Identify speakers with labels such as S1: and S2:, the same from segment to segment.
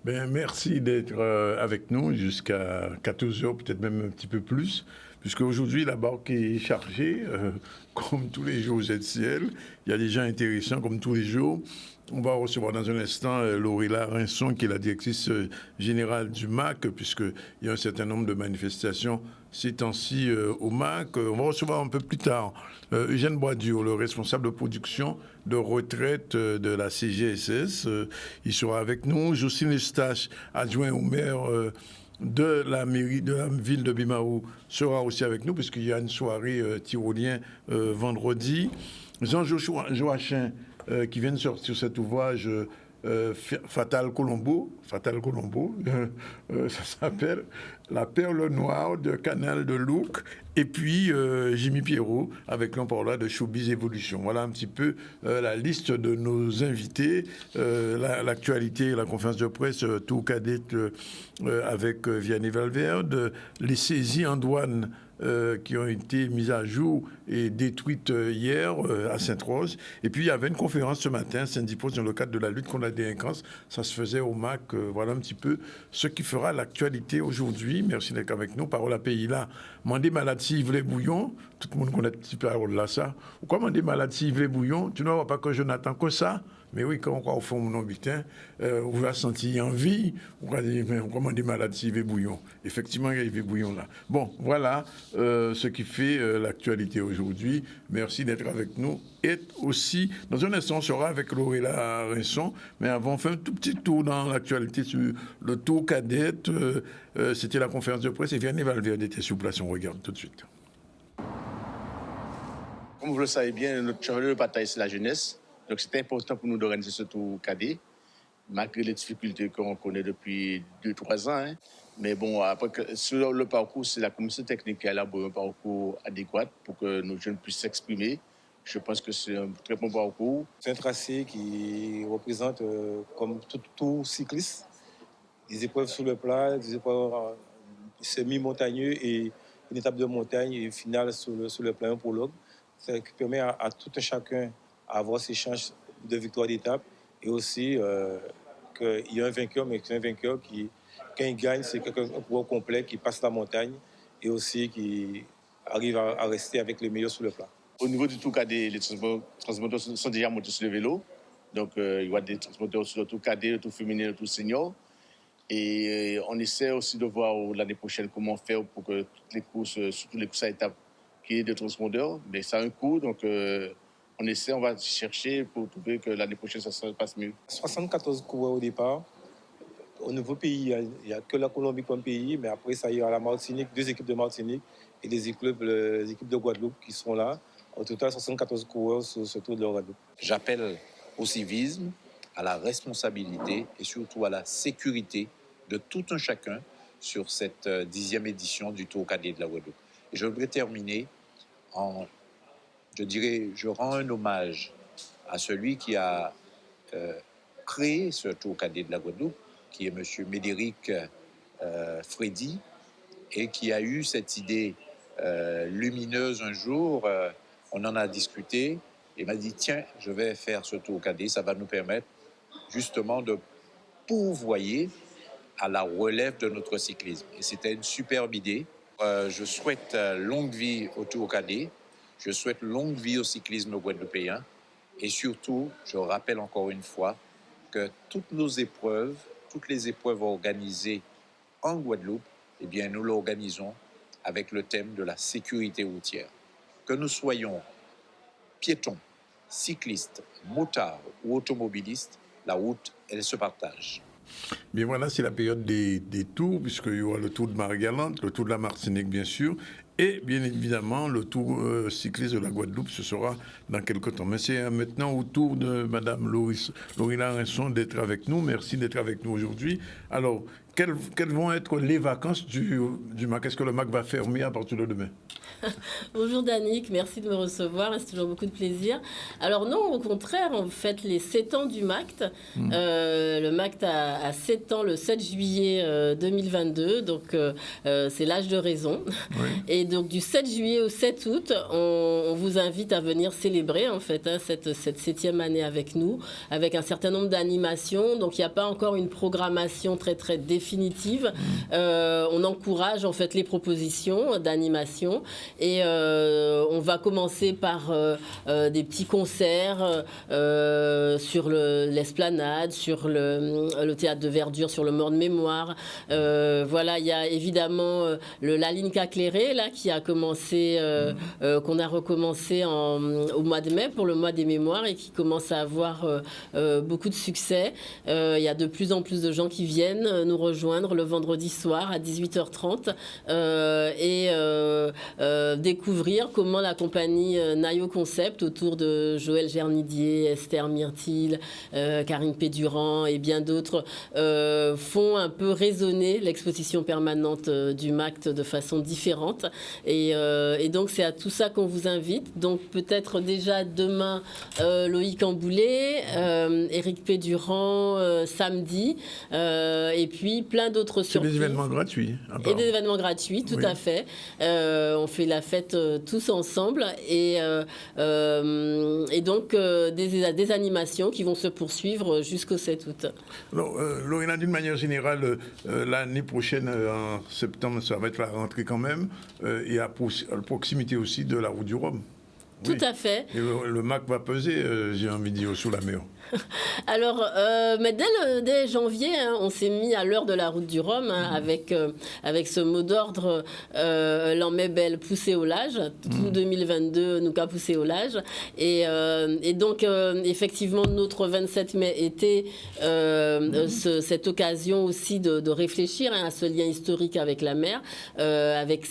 S1: Ben, merci d'être avec nous jusqu'à 14 heures, peut-être même un petit peu plus, puisque aujourd'hui la barque est chargée, comme tous les jours au ZCL. Il y a des gens intéressants comme tous les jours. On va recevoir dans un instant Laurella Rinson, qui est la directrice générale du MAC, puisqu'il y a un certain nombre de manifestations ces temps-ci au MAC. On va recevoir un peu plus tard Eugène Boidur, le responsable de production de retraite de la CGSS. Il sera avec nous. Jocelyne Eustache, adjoint au maire de la mairie de la ville de Bimaou, sera aussi avec nous, puisqu'il y a une soirée tyrolien vendredi. Jean-Joachim qui vient de sortir cet ouvrage Fatal Colombo, ça s'appelle La perle noire de Canal de Louk, et puis Jimmy Pierrot avec l'emploi de Showbiz Evolution. Voilà un petit peu la liste de nos invités, l'actualité, la conférence de presse, tout cadette avec Vianney Valverde, les saisies en douane qui ont été mises à jour et détruites hier à Sainte-Rose. Et puis il y avait une conférence ce matin, Saint-Dipoz, dans le cadre de la lutte contre la délinquance. Ça se faisait au MAC. Voilà un petit peu ce qui fera l'actualité aujourd'hui. Merci d'être avec nous. Parole à pays là. Mandé malade si voulait bouillon. Tout le monde connaît un petit peu parole là ça. Ou quoi mandé malade si voulait bouillon. Tu ne vois pas que je n'attends que ça. Mais oui, quand on croit au fond mon butin, on va sentir envie, on va dire, mais comment des malades s'il y bouillon. Effectivement, il y a bouillon là. Bon, voilà ce qui fait l'actualité aujourd'hui. Merci d'être avec nous. Et aussi, dans un instant, on sera avec Laurella Rinson, mais avant, on fait un tout petit tour dans l'actualité sur le tour cadette. C'était la conférence de presse et Vianney Valverde était sur place. On regarde tout de suite.
S2: Comme vous le savez bien, notre cheval de bataille, c'est la jeunesse. Donc, c'était important pour nous d'organiser ce tour cadet, malgré les difficultés qu'on connaît depuis 2-3 ans. Hein. Mais bon, après, sur le parcours, c'est la commission technique qui a élaboré un parcours adéquat pour que nos jeunes puissent s'exprimer. Je pense que c'est un très bon parcours.
S3: C'est un tracé qui représente, comme tout cycliste, des épreuves sur le plat, des épreuves semi-montagneux et une étape de montagne et une finale sur le plat, un prologue. Ça qui permet à tout un chacun avoir ses chances de victoire d'étape et aussi qu'il y a un vainqueur, mais c'est un vainqueur qui, quand il gagne, c'est un coureur complet qui passe la montagne et aussi qui arrive à rester avec les meilleurs sur le plat.
S2: Au niveau du tour cadet, les transporteurs sont déjà montés sur le vélo. Donc, il y a des transporteurs sur le tour cadet, le tour féminin, le tour senior. Et on essaie aussi de voir l'année prochaine comment faire pour que toutes les courses, surtout les courses à étapes, qu'il y ait des transpondeurs. Mais ça a un coût, donc on va chercher pour trouver que l'année prochaine, ça se passe mieux.
S3: 74 coureurs au départ. Au nouveau pays, il n'y a que la Colombie comme pays, mais après, ça ira à la Martinique, 2 équipes de Martinique et les équipes de Guadeloupe qui seront là. Au total, 74 coureurs sur ce tour de la Guadeloupe.
S4: J'appelle au civisme, à la responsabilité et surtout à la sécurité de tout un chacun sur cette 10e édition du Tour cadet de la Guadeloupe. Et je voudrais terminer je rends un hommage à celui qui a créé ce Tour cadet de la Guadeloupe, qui est M. Médéric Freddy, et qui a eu cette idée lumineuse un jour. On en a discuté et m'a dit, tiens, je vais faire ce Tour cadet, ça va nous permettre justement de pourvoyer à la relève de notre cyclisme. Et c'était une superbe idée. Je souhaite longue vie au Tour cadet, je souhaite longue vie au cyclisme guadeloupéen et surtout, je rappelle encore une fois que toutes les épreuves organisées en Guadeloupe, eh bien, nous l'organisons avec le thème de la sécurité routière. Que nous soyons piétons, cyclistes, motards ou automobilistes, la route, elle se partage.
S1: Bien voilà, c'est la période des tours, puisqu'il y aura le tour de Marie-Galante, le tour de la Martinique, bien sûr, et bien évidemment, le tour cycliste de la Guadeloupe, ce sera dans quelques temps. Mais c'est maintenant au tour de Mme Laurella Rinson d'être avec nous. Merci d'être avec nous aujourd'hui. Alors, quelles vont être les vacances du MAC? Est-ce que le MAC va fermer à partir de demain?
S5: Bonjour Danick, merci de me recevoir, c'est toujours beaucoup de plaisir. Alors non, au contraire, on fête les 7 ans du MACT. Le MACT a 7 ans le 7 juillet 2022, donc c'est l'âge de raison.
S1: Oui.
S5: Et donc du 7 juillet au 7 août, on vous invite à venir célébrer en fait cette 7e année avec nous, avec un certain nombre d'animations. Donc il n'y a pas encore une programmation très très définitive. On encourage en fait les propositions d'animation. Et on va commencer par des petits concerts sur l'esplanade, sur le théâtre de verdure, sur le mort de mémoire. Voilà, il y a évidemment la Linka Clairé là qui a commencé, qu'on a recommencé au mois de mai pour le mois des mémoires et qui commence à avoir beaucoup de succès. Il y a de plus en plus de gens qui viennent nous rejoindre le vendredi soir à 18h30 et découvrir comment la compagnie Nayo Concept, autour de Joël Gernidier, Esther Myrtil, Karine Pédurand et bien d'autres, font un peu résonner l'exposition permanente du MACT de façon différente. Et donc, c'est à tout ça qu'on vous invite. Donc, peut-être déjà demain, Loïc Amboulet, Éric Pédurand, samedi, et puis plein d'autres surprises.
S1: C'est des événements gratuits.
S5: Et des événements gratuits, tout à fait. On fait la fête tous ensemble et donc des animations qui vont se poursuivre jusqu'au 7 août.
S1: Alors, Lorena, d'une manière générale, l'année prochaine, en septembre, ça va être la rentrée quand même, et à proximité aussi de la route du Rhum.
S5: Tout à fait.
S1: Et le MAC va peser, j'ai envie de dire, sous la mer.
S5: Alors, mais dès janvier, on s'est mis à l'heure de la route du Rhum avec ce mot d'ordre l'emmé belle poussée au large. Tout 2022 nous a poussé au large. Et donc, effectivement, notre 27 mai était cette occasion aussi de réfléchir à ce lien historique avec la mer, avec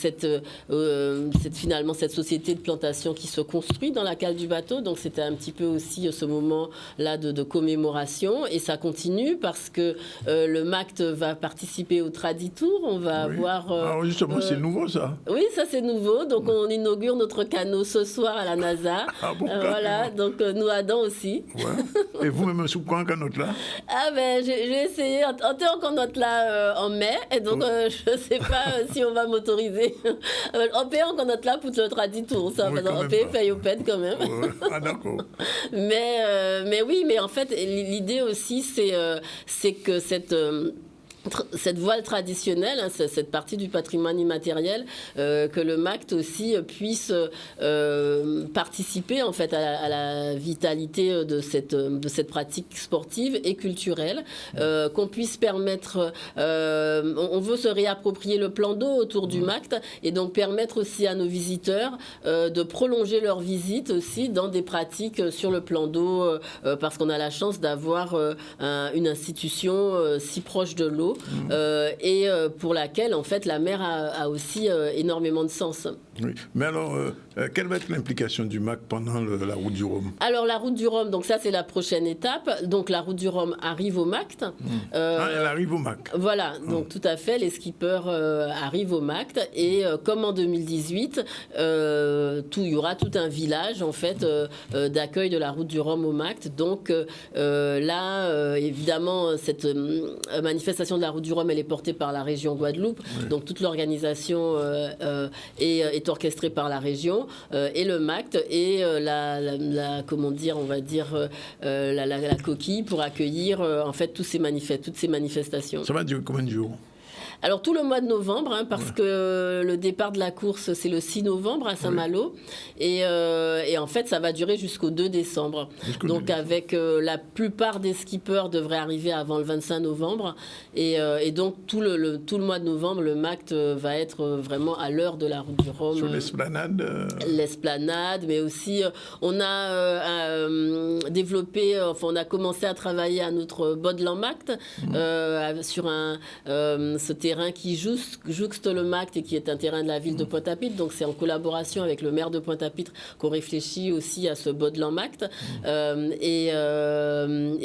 S5: finalement cette société de plantation qui se construit dans la cale du bateau. Donc, c'était un petit peu aussi ce moment-là de commémoration, et ça continue parce que le MACT va participer au Traditour. On va avoir...
S1: Alors justement, c'est nouveau ça.
S5: Oui, ça c'est nouveau. Donc on inaugure notre canot ce soir à la NASA.
S1: Ah bon,
S5: voilà, donc nous Adam aussi.
S1: Ouais. Et vous-même, sous quoi en canote là?
S5: Ah ben, j'ai essayé. On était en canote là en mai, et donc je ne sais pas si on va m'autoriser. On paye en canote là pour le Traditour. Ça,
S1: oui,
S5: on paye Fayopède quand même.
S1: Ouais. Ah d'accord.
S5: Mais oui, mais en fait, l'idée aussi, c'est que cette voile traditionnelle, cette partie du patrimoine immatériel, que le MACT aussi puisse participer en fait à la vitalité de cette pratique sportive et culturelle, qu'on puisse permettre, on veut se réapproprier le plan d'eau autour du MACT et donc permettre aussi à nos visiteurs de prolonger leur visite aussi dans des pratiques sur le plan d'eau, parce qu'on a la chance d'avoir une institution si proche de l'eau. Et pour laquelle, en fait, la mer a aussi énormément de sens.
S1: Oui. Mais alors, quelle va être l'implication du MAC pendant la route du Rhum?
S5: Alors, la route du Rhum, donc ça, c'est la prochaine étape. Donc, la route du Rhum arrive au MACT.
S1: Elle arrive au MAC.
S5: Voilà, donc tout à fait, les skippers arrivent au MACT. Et comme en 2018, il y aura tout un village, en fait, d'accueil de la route du Rhum au MACT. Donc, là, évidemment, cette manifestation de la route du Rhum, elle est portée par la région Guadeloupe. Oui. Donc, toute l'organisation est orchestrée par la région et le MACT et comment dire, on va dire la coquille pour accueillir en fait toutes ces manifestations.
S1: Ça va durer combien de jours?
S5: Alors tout le mois de novembre, parce que le départ de la course, c'est le 6 novembre à Saint-Malo. Et en fait, ça va durer jusqu'au 2 décembre. Donc avec la plupart des skippers devraient arriver avant le 25 novembre. Et donc tout le mois de novembre, le MACT va être vraiment à l'heure de la route du Rhum.
S1: Sur l'esplanade
S5: L'esplanade, mais aussi on a développé, on a commencé à travailler à notre Bodlan MACT sur ce théâtre terrain qui jouxte le MACT et qui est un terrain de la ville de Pointe-à-Pitre. Donc c'est en collaboration avec le maire de Pointe-à-Pitre qu'on réfléchit aussi à ce Baudeland MACT. Et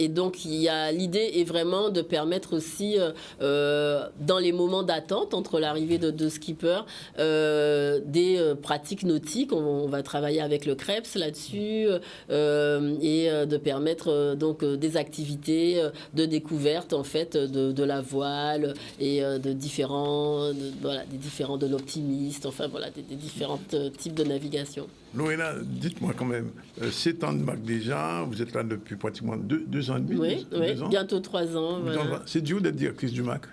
S5: donc l'idée est vraiment de permettre aussi, dans les moments d'attente entre l'arrivée de skippers, des pratiques nautiques. On va travailler avec le CREPS là-dessus, et de permettre donc des activités de découverte en fait de la voile et de différents de l'optimiste, enfin voilà, des différents types de navigation.
S1: Noéla, dites-moi quand même, 7 ans de MAC déjà, vous êtes là depuis pratiquement 2 ans et demi.
S5: Oui, bientôt 3 ans. Voilà.
S1: C'est dur d'être directrice du MAC.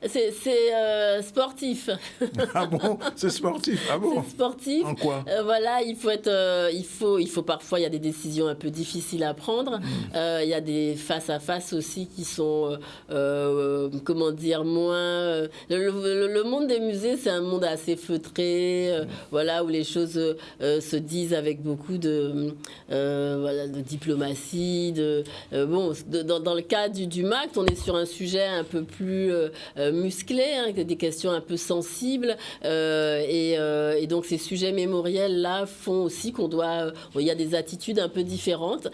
S5: C'est sportif.
S1: Ah bon? C'est sportif? Ah bon?
S5: C'est sportif.
S1: En quoi?
S5: Voilà, il faut parfois, il y a des décisions un peu difficiles à prendre. Il y a des face-à-face aussi qui sont, comment dire, moins... Le monde des musées, c'est un monde assez feutré, voilà, où les choses se disent avec beaucoup de diplomatie. Bon, dans le cas du MACT, on est sur un sujet un peu plus... musclé, des questions un peu sensibles, et donc ces sujets mémoriels là font aussi qu'on doit, il y a des attitudes un peu différentes,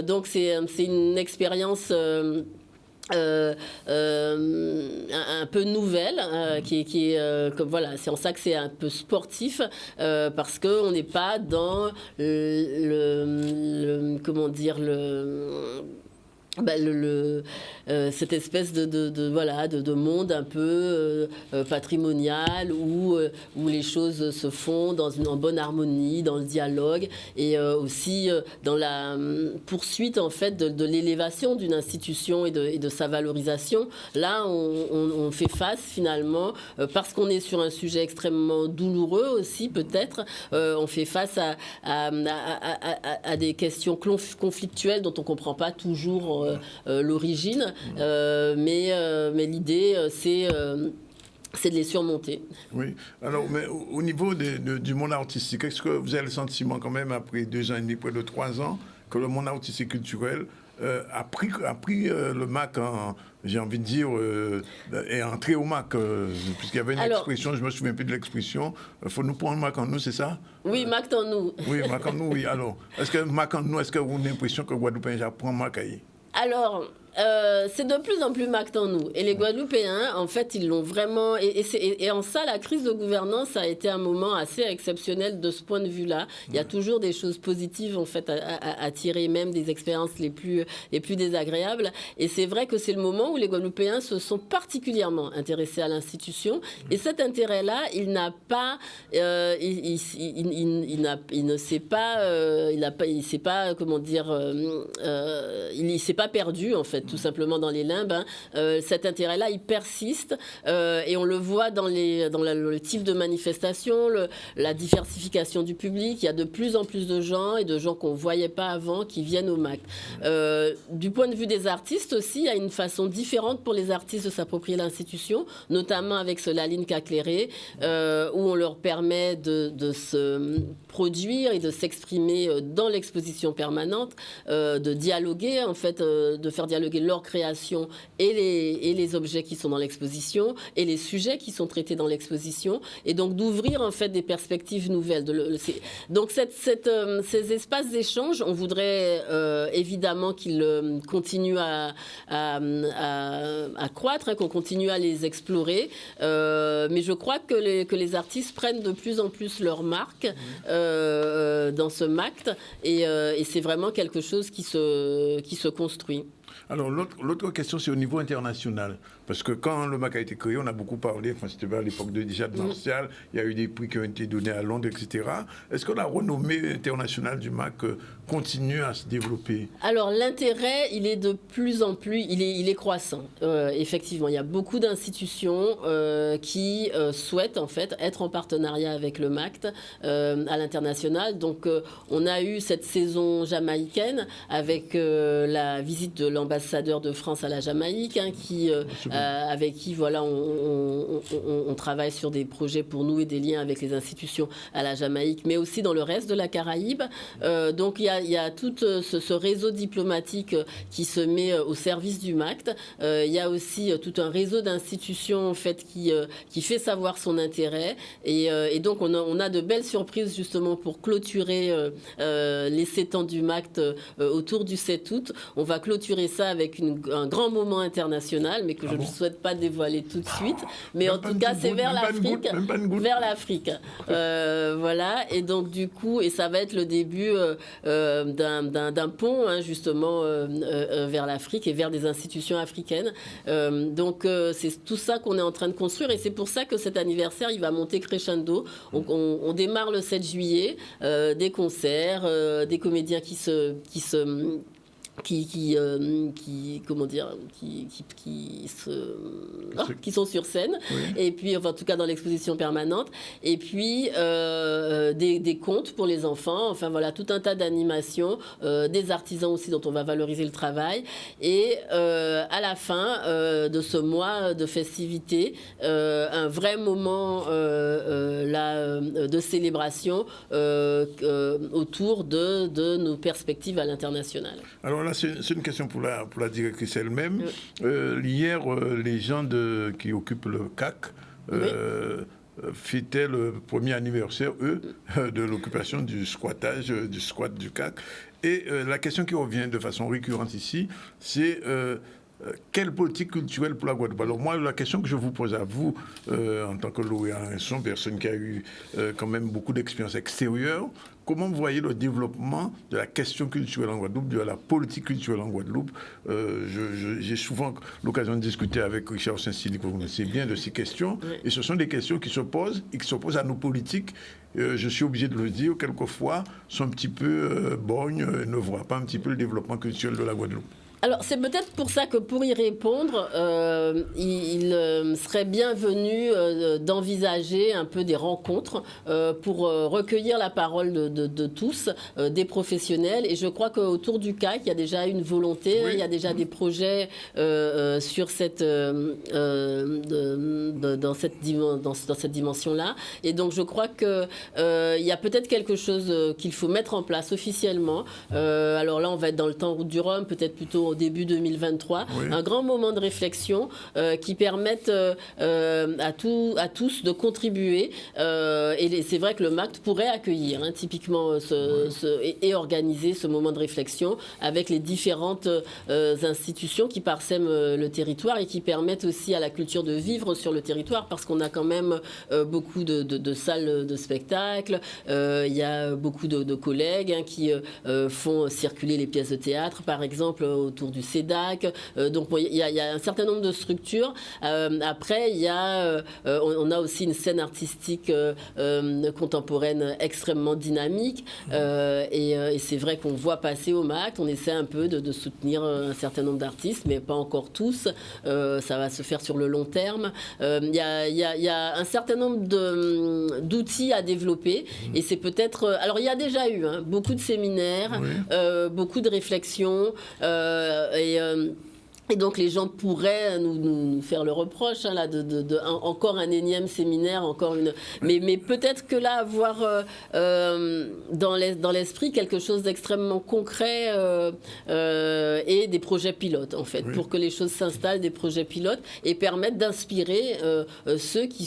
S5: donc c'est une expérience un peu nouvelle, qui est comme voilà, c'est en ça que c'est un peu sportif, parce que on n'est pas dans comment dire cette espèce de monde un peu patrimonial où les choses se font en bonne harmonie, dans le dialogue, et aussi dans la poursuite en fait de l'élévation d'une institution et de sa valorisation. Là, on fait face finalement, parce qu'on est sur un sujet extrêmement douloureux aussi peut-être, on fait face à des questions conflictuelles dont on ne comprend pas toujours l'origine, mais l'idée, c'est de les surmonter.
S1: Oui. Alors, mais au niveau du monde artistique, est-ce que vous avez le sentiment quand même, après 2 ans et demi, près de 3 ans, que le monde artistique culturel a pris le MAC, j'ai envie de dire, est entré au MAC, puisqu'il y avait une expression, je me souviens plus de l'expression, il faut nous prendre MAC en nous, c'est ça?
S5: Oui, MAC en nous.
S1: Oui, MAC en nous, oui. Alors, est-ce que MAC en nous, est-ce que vous avez l'impression que Guadeloupéen prend MAC à y?
S5: Alors, c'est de plus en plus MACT en nous. Et les Guadeloupéens, en fait, ils l'ont vraiment... Et en ça, la crise de gouvernance a été un moment assez exceptionnel de ce point de vue-là. Il y a toujours des choses positives, en fait, à tirer, même des expériences les plus désagréables. Et c'est vrai que c'est le moment où les Guadeloupéens se sont particulièrement intéressés à l'institution. Et cet intérêt-là, il n'a pas... il ne s'est pas... il s'est pas, comment dire... il s'est pas perdu, en fait, tout simplement dans les limbes. Cet intérêt-là, il persiste, et on le voit dans le type de manifestation, la diversification du public. Il y a de plus en plus de gens, et de gens qu'on ne voyait pas avant, qui viennent au MAC. Du point de vue des artistes aussi, il y a une façon différente pour les artistes de s'approprier l'institution, notamment avec ce La Ligne Cacléré, où on leur permet de se produire et de s'exprimer dans l'exposition permanente, de dialoguer, en fait, de faire dialoguer leur création et les objets qui sont dans l'exposition et les sujets qui sont traités dans l'exposition, et donc d'ouvrir en fait des perspectives nouvelles. Donc ces espaces d'échange, on voudrait évidemment qu'ils continuent à croître, qu'on continue à les explorer, mais je crois que les artistes prennent de plus en plus leur marque dans ce MACT, et c'est vraiment quelque chose qui se construit.
S1: Alors, l'autre question, c'est au niveau international. Parce que quand le MAC a été créé, on a beaucoup parlé, enfin, c'était à l'époque de Jade Martial, il y a eu des prix qui ont été donnés à Londres, etc. Est-ce que la renommée internationale du MAC continue à se développer? Alors,
S5: l'intérêt, il est de plus en plus, il est croissant. Effectivement, il y a beaucoup d'institutions qui souhaitent, en fait, être en partenariat avec le MACT à l'international. Donc, on a eu cette saison jamaïcaine avec la visite de l'ambassadeur de France à la Jamaïque, hein, avec qui voilà, on travaille sur des projets pour nous et des liens avec les institutions à la Jamaïque, mais aussi dans le reste de la Caraïbe. Donc il y a tout ce réseau diplomatique qui se met au service du MACT. Il y a aussi tout un réseau d'institutions en fait, qui fait savoir son intérêt. Et donc on a de belles surprises justement pour clôturer les 7 ans du MACT autour du 7 août. On va clôturer ça avec un grand moment international, mais que je ne souhaite pas dévoiler tout de suite. Mais en tout cas, c'est vers l'Afrique. Vers l'Afrique. Voilà. Et donc, du coup, et ça va être le début d'un pont, hein, justement, vers l'Afrique et vers des institutions africaines. Donc, c'est tout ça qu'on est en train de construire. Et c'est pour ça que cet anniversaire, il va monter crescendo. On démarre le 7 juillet, des concerts, des comédiens qui sont sur scène, oui. Et puis enfin, en tout cas dans l'exposition permanente, et puis des contes pour les enfants, enfin voilà, tout un tas d'animations, des artisans aussi dont on va valoriser le travail, et à la fin de ce mois de festivités, un vrai moment de célébration autour de nos perspectives à l'international.
S1: Alors là, c'est une question pour la directrice elle-même. Hier, les gens qui occupent le CAC fêtaient le premier anniversaire, de l'occupation du squat du CAC. Et la question qui revient de façon récurrente ici, c'est quelle politique culturelle pour la Guadeloupe? Alors moi, la question que je vous pose à vous, en tant que lauréat Rinson, personne qui a eu quand même beaucoup d'expérience extérieure, comment vous voyez le développement de la question culturelle en Guadeloupe, de la politique culturelle en Guadeloupe? J'ai souvent l'occasion de discuter avec Richard Saint-Cyr, que vous connaissez bien, de ces questions. Oui. Et ce sont des questions qui s'opposent et qui s'opposent à nos politiques. Je suis obligé de le dire, quelquefois, sont un petit peu borgnes, ne voient pas un petit peu le développement culturel de la Guadeloupe.
S5: Alors, c'est peut-être pour ça que pour y répondre, il serait bienvenu d'envisager un peu des rencontres pour recueillir la parole de tous, des professionnels. Et je crois qu'autour du CAC, il y a déjà une volonté, oui. Il y a déjà des projets sur dans cette dimension-là. Et donc, je crois qu'il y a peut-être quelque chose qu'il faut mettre en place officiellement. Alors là, on va être dans le temps Route du Rhum, peut-être plutôt au début 2023, oui. Un grand moment de réflexion qui permette à tous de contribuer. Et c'est vrai que le MACT pourrait accueillir typiquement et organiser ce moment de réflexion avec les différentes institutions qui parsèment le territoire et qui permettent aussi à la culture de vivre sur le territoire, parce qu'on a quand même beaucoup de salles de spectacle, il y a beaucoup de collègues qui font circuler les pièces de théâtre, par exemple, autour du CEDAC. Donc il y a un certain nombre de structures. Après, on a aussi une scène artistique contemporaine extrêmement dynamique. Et c'est vrai qu'on voit passer au MACT, on essaie un peu de soutenir un certain nombre d'artistes, mais pas encore tous. Ça va se faire sur le long terme. Il y a un certain nombre d'outils à développer. Et c'est peut-être... alors, il y a déjà eu beaucoup de séminaires, oui. Beaucoup de réflexions. Et donc les gens pourraient nous faire le reproche là, encore un énième séminaire, encore une. Mais peut-être que là avoir dans l'esprit quelque chose d'extrêmement concret et des projets pilotes en fait, oui. Pour que les choses s'installent, des projets pilotes et permettent d'inspirer ceux qui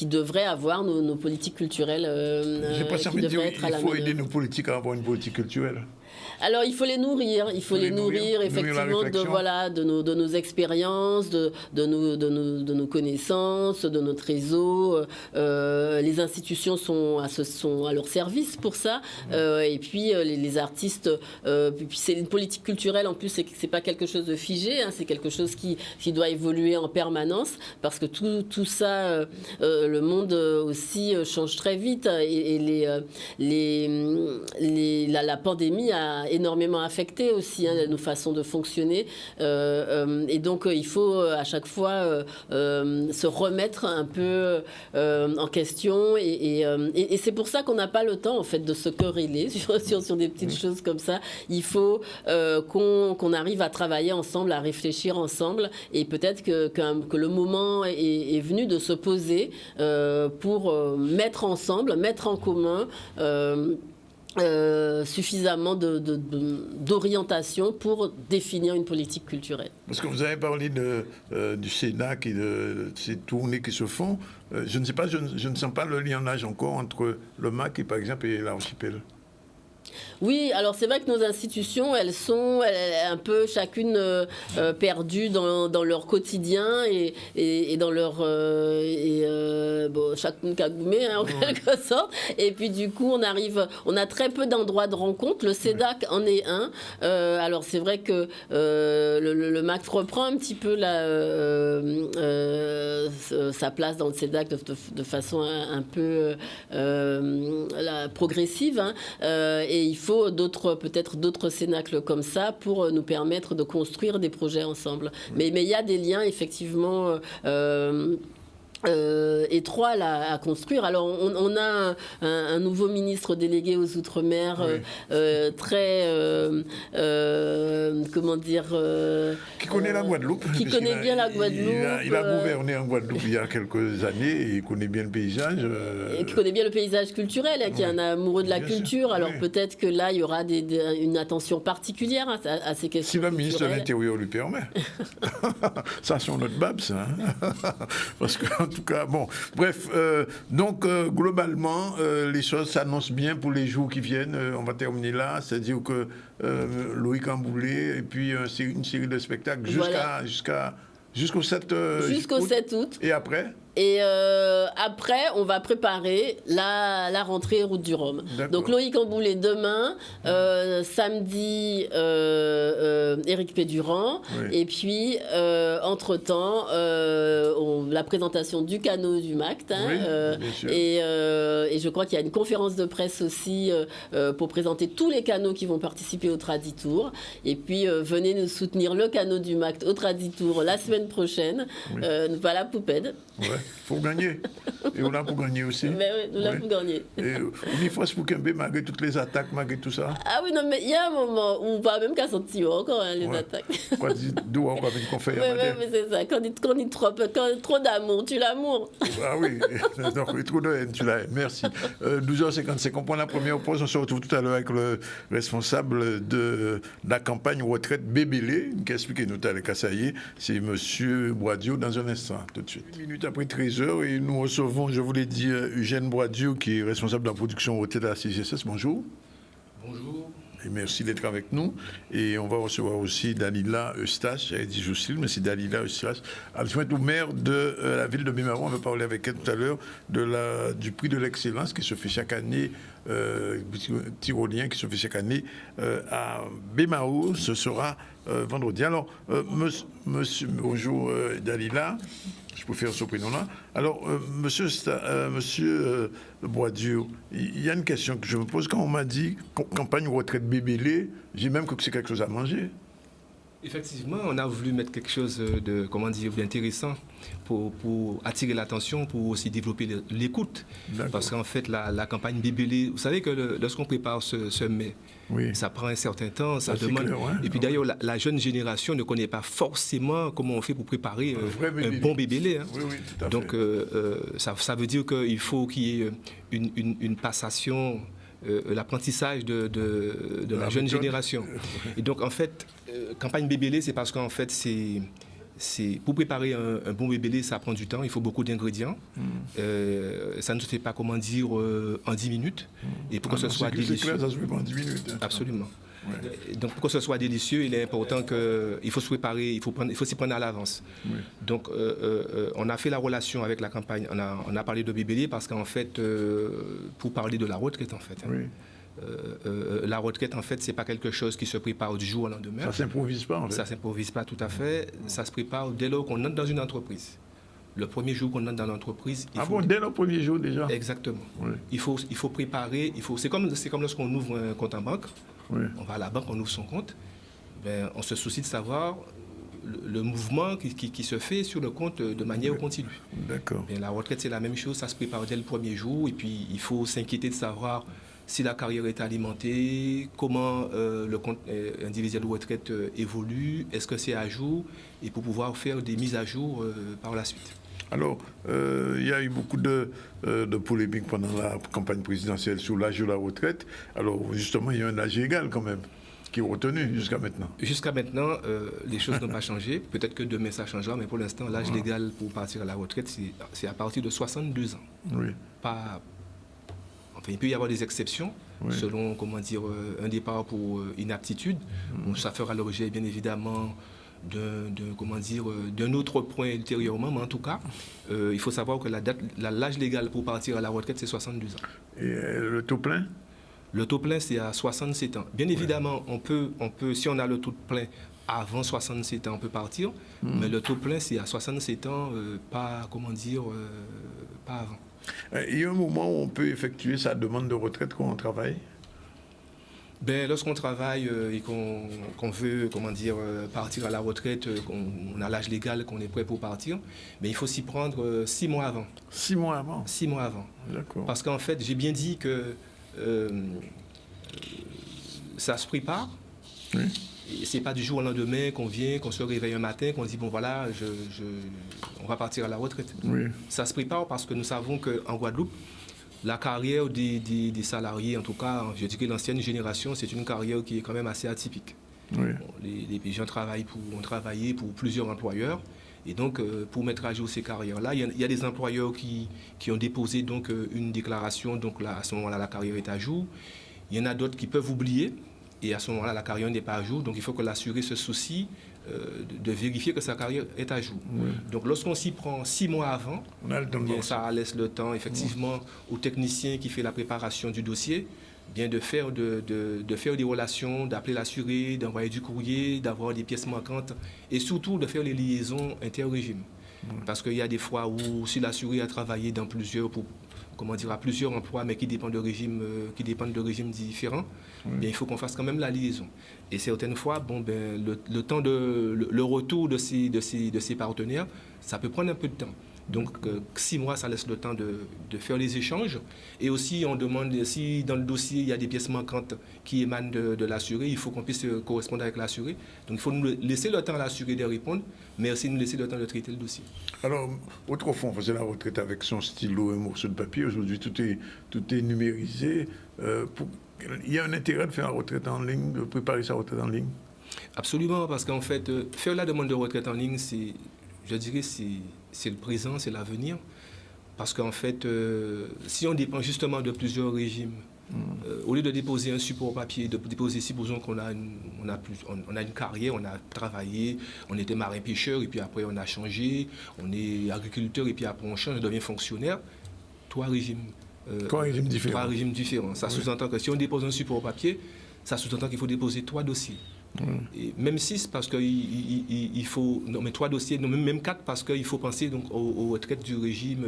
S5: devraient avoir nos politiques culturelles.
S1: J'ai pas envie de dire il faut aider nos politiques à avoir une politique culturelle.
S5: Alors, il faut les nourrir. Il faut les nourrir effectivement de nos expériences, de nos connaissances, de notre réseau. Les institutions sont à leur service pour ça. Et puis, les artistes... puis c'est une politique culturelle, en plus, c'est pas quelque chose de figé. C'est quelque chose qui doit évoluer en permanence, parce que tout ça, le monde aussi change très vite. Et la pandémie a a énormément affecté aussi nos façons de fonctionner. Et donc, il faut à chaque fois se remettre un peu en question. Et c'est pour ça qu'on n'a pas le temps, en fait, de se quereller sur des petites choses comme ça. Il faut qu'on arrive à travailler ensemble, à réfléchir ensemble. Et peut-être que le moment est venu de se poser pour mettre ensemble, mettre en commun suffisamment d'orientation pour définir une politique culturelle.
S1: Parce que vous avez parlé du Sénat et de ces tournées qui se font. Je ne sais pas, je ne sens pas le lionnage encore entre le MAC, par exemple, et l'Archipel.
S5: Oui, alors c'est vrai que nos institutions, elles sont un peu chacune perdues dans leur quotidien et dans leur... chacune cagoumée, en quelque sorte. Et puis du coup, on a très peu d'endroits de rencontre. Le CEDAC en est un. Alors c'est vrai que le MAC reprend un petit peu sa place dans le CEDAC de façon un peu progressive. Et il faut peut-être d'autres cénacles comme ça pour nous permettre de construire des projets ensemble. Mais il y a des liens effectivement étroit à construire. Alors, on a un nouveau ministre délégué aux Outre-mer, très... comment dire...
S1: qui connaît la Guadeloupe.
S5: Qui connaît bien la Guadeloupe.
S1: Il a gouverné en Guadeloupe il y a quelques années et il connaît bien le paysage.
S5: Et qui connaît bien le paysage culturel, qui est un amoureux de la culture. Alors, peut-être que là, il y aura une attention particulière à ces questions.
S1: Si le ministre de l'Intérieur lui permet. Ça, c'est notre babs, hein. Parce que en tout cas, bon, bref, donc globalement, les choses s'annoncent bien pour les jours qui viennent. On va terminer là, c'est-à-dire que Loïc Amboulé et puis une série de spectacles jusqu'au 7
S5: août.
S1: Et après?
S5: Et après, on va préparer la rentrée Route du Rhum. Donc Loïc Amboulé demain, samedi Éric Pédurand, et puis entre-temps la présentation du canot du MACT. Et je crois qu'il y a une conférence de presse aussi pour présenter tous les canots qui vont participer au Traditour. Et puis venez nous soutenir le canot du MACT au Traditour la semaine prochaine. Pas la poupette.
S1: Ouais. Faut gagner. Et on a pour gagner aussi.
S5: Mais oui, on a pour gagner.
S1: Et on y force pour Kembe, malgré toutes les attaques, malgré tout ça.
S5: Ah oui, non, mais il y a un moment où on va même qu'à sentir encore les attaques.
S1: Quoi, d'où on va venir qu'on fait.
S5: Mais c'est ça. Quand il trop d'amour, tu l'amour.
S1: Ah oui, donc trop de haine, tu la haine. Merci. 12h55, on prend la première pause. On se retrouve tout à l'heure avec le responsable de la campagne retraite Bébélé, qui a expliqué nous à Kassaye. C'est M. Boidio dans un instant, tout de suite. 1 minute après 13h, et nous recevons, je vous l'ai dit, Eugène Boidio, qui est responsable de la production retraite de la CGSS. Bonjour.
S6: Bonjour.
S1: Et merci d'être avec nous. Et on va recevoir aussi Dalila Eustache, j'avais dit Jocelyne, mais c'est Dalila Eustache, adjointe au maire de la ville de Bémaro. On va parler avec elle tout à l'heure du prix de l'excellence qui se fait chaque année, tyrolien qui se fait chaque année à Bémaro. Ce sera vendredi. Alors, monsieur, bonjour Dalila. Je peux faire ce prénom-là. Alors, monsieur Boidio, il y a une question que je me pose. Quand on m'a dit campagne retraite Bébélé, j'ai même cru que c'est quelque chose à manger.
S6: Effectivement, on a voulu mettre quelque chose d'intéressant pour attirer l'attention, pour aussi développer l'écoute. Parce qu'en fait, la campagne Bébélé, vous savez que lorsqu'on prépare ce mai, ça prend un certain temps, ça demande... Clair, et puis d'ailleurs, la jeune génération ne connaît pas forcément comment on fait pour préparer un bon Bébélé. Hein.
S1: Oui, tout à
S6: Donc,
S1: fait.
S6: Ça veut dire qu'il faut qu'il y ait une passation... l'apprentissage de la jeune génération. Et donc, en fait, campagne Bébélé, c'est parce qu'en fait, pour préparer un bon Bébélé, ça prend du temps, il faut beaucoup d'ingrédients. Ça ne se fait pas, en 10 minutes. Et pour que ce soit délicieux...
S1: C'est clair, ça se fait pas en 10 minutes. Hein.
S6: Absolument. Ouais. Donc, pour que ce soit délicieux, il est important qu'il faut se préparer, il faut s'y prendre à l'avance. Oui. Donc, on a fait la relation avec la campagne, on a parlé de Bébélé parce qu'en fait, pour parler de la retraite, en fait.
S1: Oui.
S6: La retraite, en fait, c'est pas quelque chose qui se prépare du jour au lendemain.
S1: Ça s'improvise pas, en fait.
S6: Ça s'improvise pas tout à fait. Ça se prépare dès lors qu'on entre dans une entreprise. Le premier jour qu'on entre dans l'entreprise...
S1: dès le premier jour déjà?
S6: Exactement. Oui. Il faut préparer, c'est comme lorsqu'on ouvre un compte en banque.
S1: Oui.
S6: On va à la banque, on ouvre son compte. Ben, on se soucie de savoir le mouvement qui se fait sur le compte de manière continue.
S1: D'accord.
S6: La retraite, c'est la même chose, ça se prépare dès le premier jour, et puis il faut s'inquiéter de savoir si la carrière est alimentée, comment le compte individuel de retraite évolue, est-ce que c'est à jour, et pour pouvoir faire des mises à jour par la suite.
S1: Alors, il y a eu beaucoup de polémiques pendant la campagne présidentielle sur l'âge de la retraite. Alors, justement, il y a un âge égal quand même, qui est retenu jusqu'à maintenant.
S6: Jusqu'à maintenant, les choses n'ont pas changé. Peut-être que demain, ça changera, mais pour l'instant, l'âge légal pour partir à la retraite, c'est à partir de 62 ans.
S1: Oui.
S6: Pas... Enfin, il peut y avoir des exceptions, selon, comment dire, un départ pour inaptitude. Bon, ça fera l'objet, bien évidemment, d'un autre point ultérieurement, mais en tout cas, il faut savoir que l'âge légal pour partir à la retraite, c'est 62 ans.
S1: Et le taux plein?
S6: Le taux plein, c'est à 67 ans. Bien évidemment, on peut, si on a le taux plein avant 67 ans, on peut partir, mais le taux plein, c'est à 67 ans, pas avant.
S1: Il y a un moment où on peut effectuer sa demande de retraite quand on travaille?
S6: Lorsqu'on travaille et qu'on veut, partir à la retraite, qu'on a l'âge légal, qu'on est prêt pour partir, mais il faut s'y prendre 6 mois avant.
S1: 6 mois avant?
S6: 6 mois avant.
S1: D'accord.
S6: Parce qu'en fait, j'ai bien dit que ça se prépare.
S1: Oui.
S6: Et c'est pas du jour au lendemain qu'on vient, qu'on se réveille un matin, qu'on dit bon voilà, on va partir à la retraite.
S1: Oui.
S6: Ça se prépare parce que nous savons qu'en Guadeloupe, la carrière des salariés, en tout cas, je dirais l'ancienne génération, c'est une carrière qui est quand même assez atypique.
S1: Oui.
S6: Bon, les gens ont travaillé pour plusieurs employeurs. Et donc, pour mettre à jour ces carrières-là, il y a des employeurs qui ont déposé donc, une déclaration. Donc là, à ce moment-là, la carrière est à jour. Il y en a d'autres qui peuvent oublier. Et à ce moment-là, la carrière n'est pas à jour. Donc, il faut que l'assuré se soucie de vérifier que sa carrière est à jour. Oui. Donc, lorsqu'on s'y prend 6 mois avant, ça laisse le temps, effectivement, au technicien qui fait la préparation du dossier, de faire des relations, d'appeler l'assuré, d'envoyer du courrier, d'avoir des pièces manquantes et surtout de faire les liaisons inter-régimes. Parce qu'il y a des fois où si l'assuré a travaillé dans plusieurs emplois mais qui dépendent de régimes différents, il faut qu'on fasse quand même la liaison. Et certaines fois, le temps le retour de ces partenaires, ça peut prendre un peu de temps. Donc 6 mois, ça laisse le temps de faire les échanges. Et aussi, on demande si dans le dossier, il y a des pièces manquantes qui émanent de l'assuré, il faut qu'on puisse correspondre avec l'assuré. Donc il faut nous laisser le temps à l'assuré de répondre, mais aussi nous laisser le temps de traiter le dossier.
S1: Alors, autrefois, on faisait la retraite avec son stylo et un morceau de papier. Aujourd'hui, tout est numérisé. Il y a un intérêt de faire la retraite en ligne, de préparer sa retraite en ligne?
S6: Absolument, parce qu'en fait, faire la demande de retraite en ligne, je dirais, c'est le présent, c'est l'avenir. Parce qu'en fait, si on dépend justement de plusieurs régimes, au lieu de déposer un support papier, de déposer, supposons qu'on a une carrière, on a travaillé, on était marin-pêcheur, et puis après on a changé, on est agriculteur, et puis après on change, on devient fonctionnaire, 3 régimes.
S1: 3 régimes différents.
S6: 3 régimes différents. Ça sous-entend que si on dépose un support papier, ça sous-entend qu'il faut déposer 3 dossiers. Et même 6 parce qu'il faut... Non, mais 3 dossiers, non, même 4 parce qu'il faut penser donc, aux retraites du régime,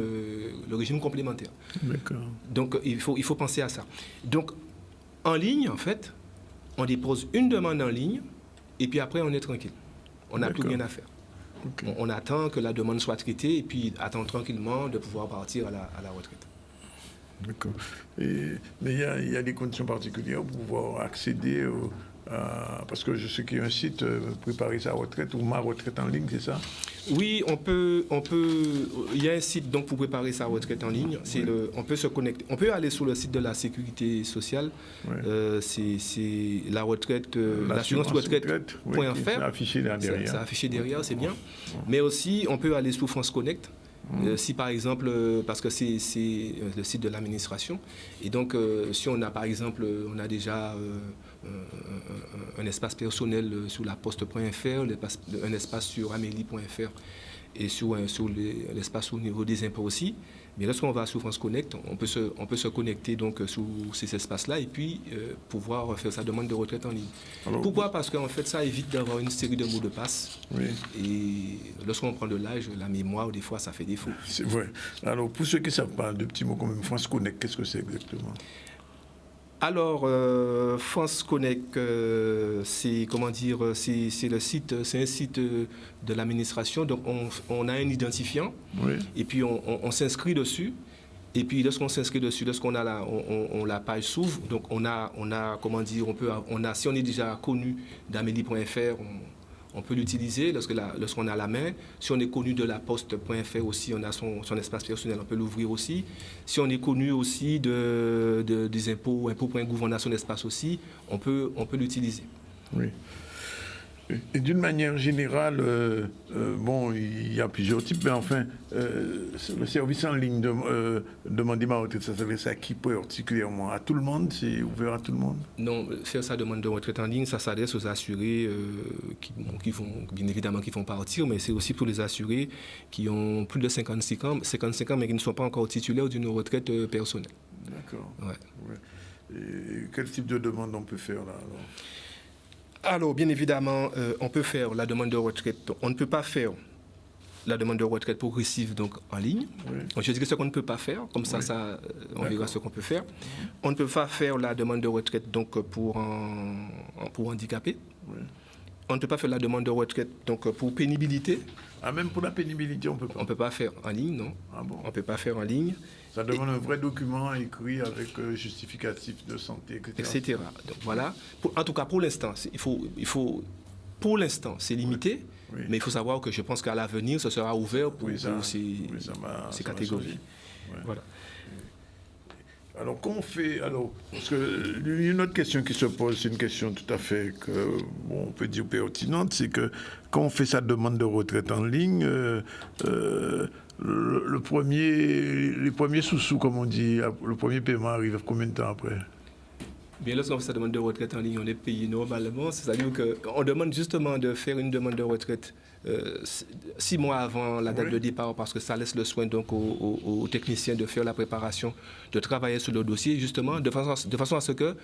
S6: le régime complémentaire.
S1: D'accord.
S6: Donc il faut penser à ça. Donc en ligne, en fait, on dépose une demande en ligne et puis après on est tranquille. On n'a plus rien à faire. Okay. On attend que la demande soit traitée et puis attend tranquillement de pouvoir partir à la retraite.
S1: D'accord. Mais il y a des conditions particulières pour pouvoir accéder parce que je sais qu'il y a un site, préparer sa retraite ou ma retraite en ligne, c'est ça?
S6: Oui, il y a un site donc pour préparer sa retraite en ligne. On peut se connecter. On peut aller sur le site de la Sécurité sociale. C'est la retraite, l'assurance retraite.fr.
S1: C'est affiché derrière.
S6: C'est affiché derrière, c'est bien. Mais aussi, on peut aller sur France Connect. Si par exemple, parce que c'est le site de l'administration, et donc si on a par exemple, on a déjà un espace personnel sur la poste.fr, un espace sur amélie.fr et sur l'espace au niveau des impôts aussi. Mais lorsqu'on va sur France Connect, on peut se connecter donc sous ces espaces-là et puis pouvoir faire sa demande de retraite en ligne. Alors, pourquoi? Parce qu'en fait, ça évite d'avoir une série de mots de passe.
S1: Oui.
S6: Et lorsqu'on prend de l'âge, la mémoire, des fois, ça fait défaut.
S1: C'est vrai. Alors, pour ceux qui ne savent pas, 2 petits mots comme France Connect, qu'est-ce que c'est exactement?
S6: Alors, France Connect, c'est comment dire, c'est le site, c'est un site de l'administration. Donc, on a un identifiant, et puis on s'inscrit dessus. Et puis, lorsqu'on s'inscrit dessus, lorsqu'on a la page s'ouvre, donc on a comment dire, si on est déjà connu d'Amélie.fr, on peut l'utiliser lorsqu'on a la main. Si on est connu de la poste.fr aussi, on a son espace personnel, on peut l'ouvrir aussi. Si on est connu aussi des impôts, impôts.gouv, on a son espace aussi, on peut l'utiliser.
S1: Oui. Et d'une manière générale, bon, il y a plusieurs types, mais enfin, le service en ligne de demander ma retraite, ça s'adresse à qui particulièrement? À tout le monde? C'est ouvert à tout le monde?
S6: Non, faire sa demande de retraite en ligne, ça s'adresse aux assurés qui vont, bien évidemment, qui vont partir, mais c'est aussi pour les assurés qui ont plus de 55 ans, mais qui ne sont pas encore titulaires d'une retraite personnelle.
S1: D'accord.
S6: Ouais.
S1: Et quel type de demande on peut faire là
S6: alors, bien évidemment, on peut faire la demande de retraite. On ne peut pas faire la demande de retraite progressive donc, en ligne. Oui. Je dirais ce qu'on ne peut pas faire. Comme ça, on verra ce qu'on peut faire. On ne peut pas faire la demande de retraite donc, pour handicapés. Oui. On ne peut pas faire la demande de retraite donc, pour pénibilité.
S1: Ah, même pour la pénibilité, on ne peut pas?
S6: On ne peut pas faire en ligne, non.
S1: Ah bon?
S6: On ne peut pas faire en ligne.
S1: Ça demande un vrai document écrit avec justificatif de santé, etc.
S6: Donc, voilà. En tout cas, pour l'instant, pour l'instant, c'est limité, mais il faut savoir que je pense qu'à l'avenir, ce sera ouvert pour ces catégories.
S1: Ouais. Voilà. Alors, qu'on fait... Alors, parce que une autre question qui se pose, c'est une question tout à fait on peut dire pertinente, c'est que quand on fait sa demande de retraite en ligne, les premiers sous-sous, comme on dit, le premier paiement arrive combien de temps après?
S6: Bien, lorsqu'on fait sa demande de retraite en ligne, on est payé normalement. C'est-à-dire qu'on demande justement de faire une demande de retraite 6 mois avant la date de départ, parce que ça laisse le soin donc aux techniciens de faire la préparation, de travailler sur le dossier, justement, de façon à ce que,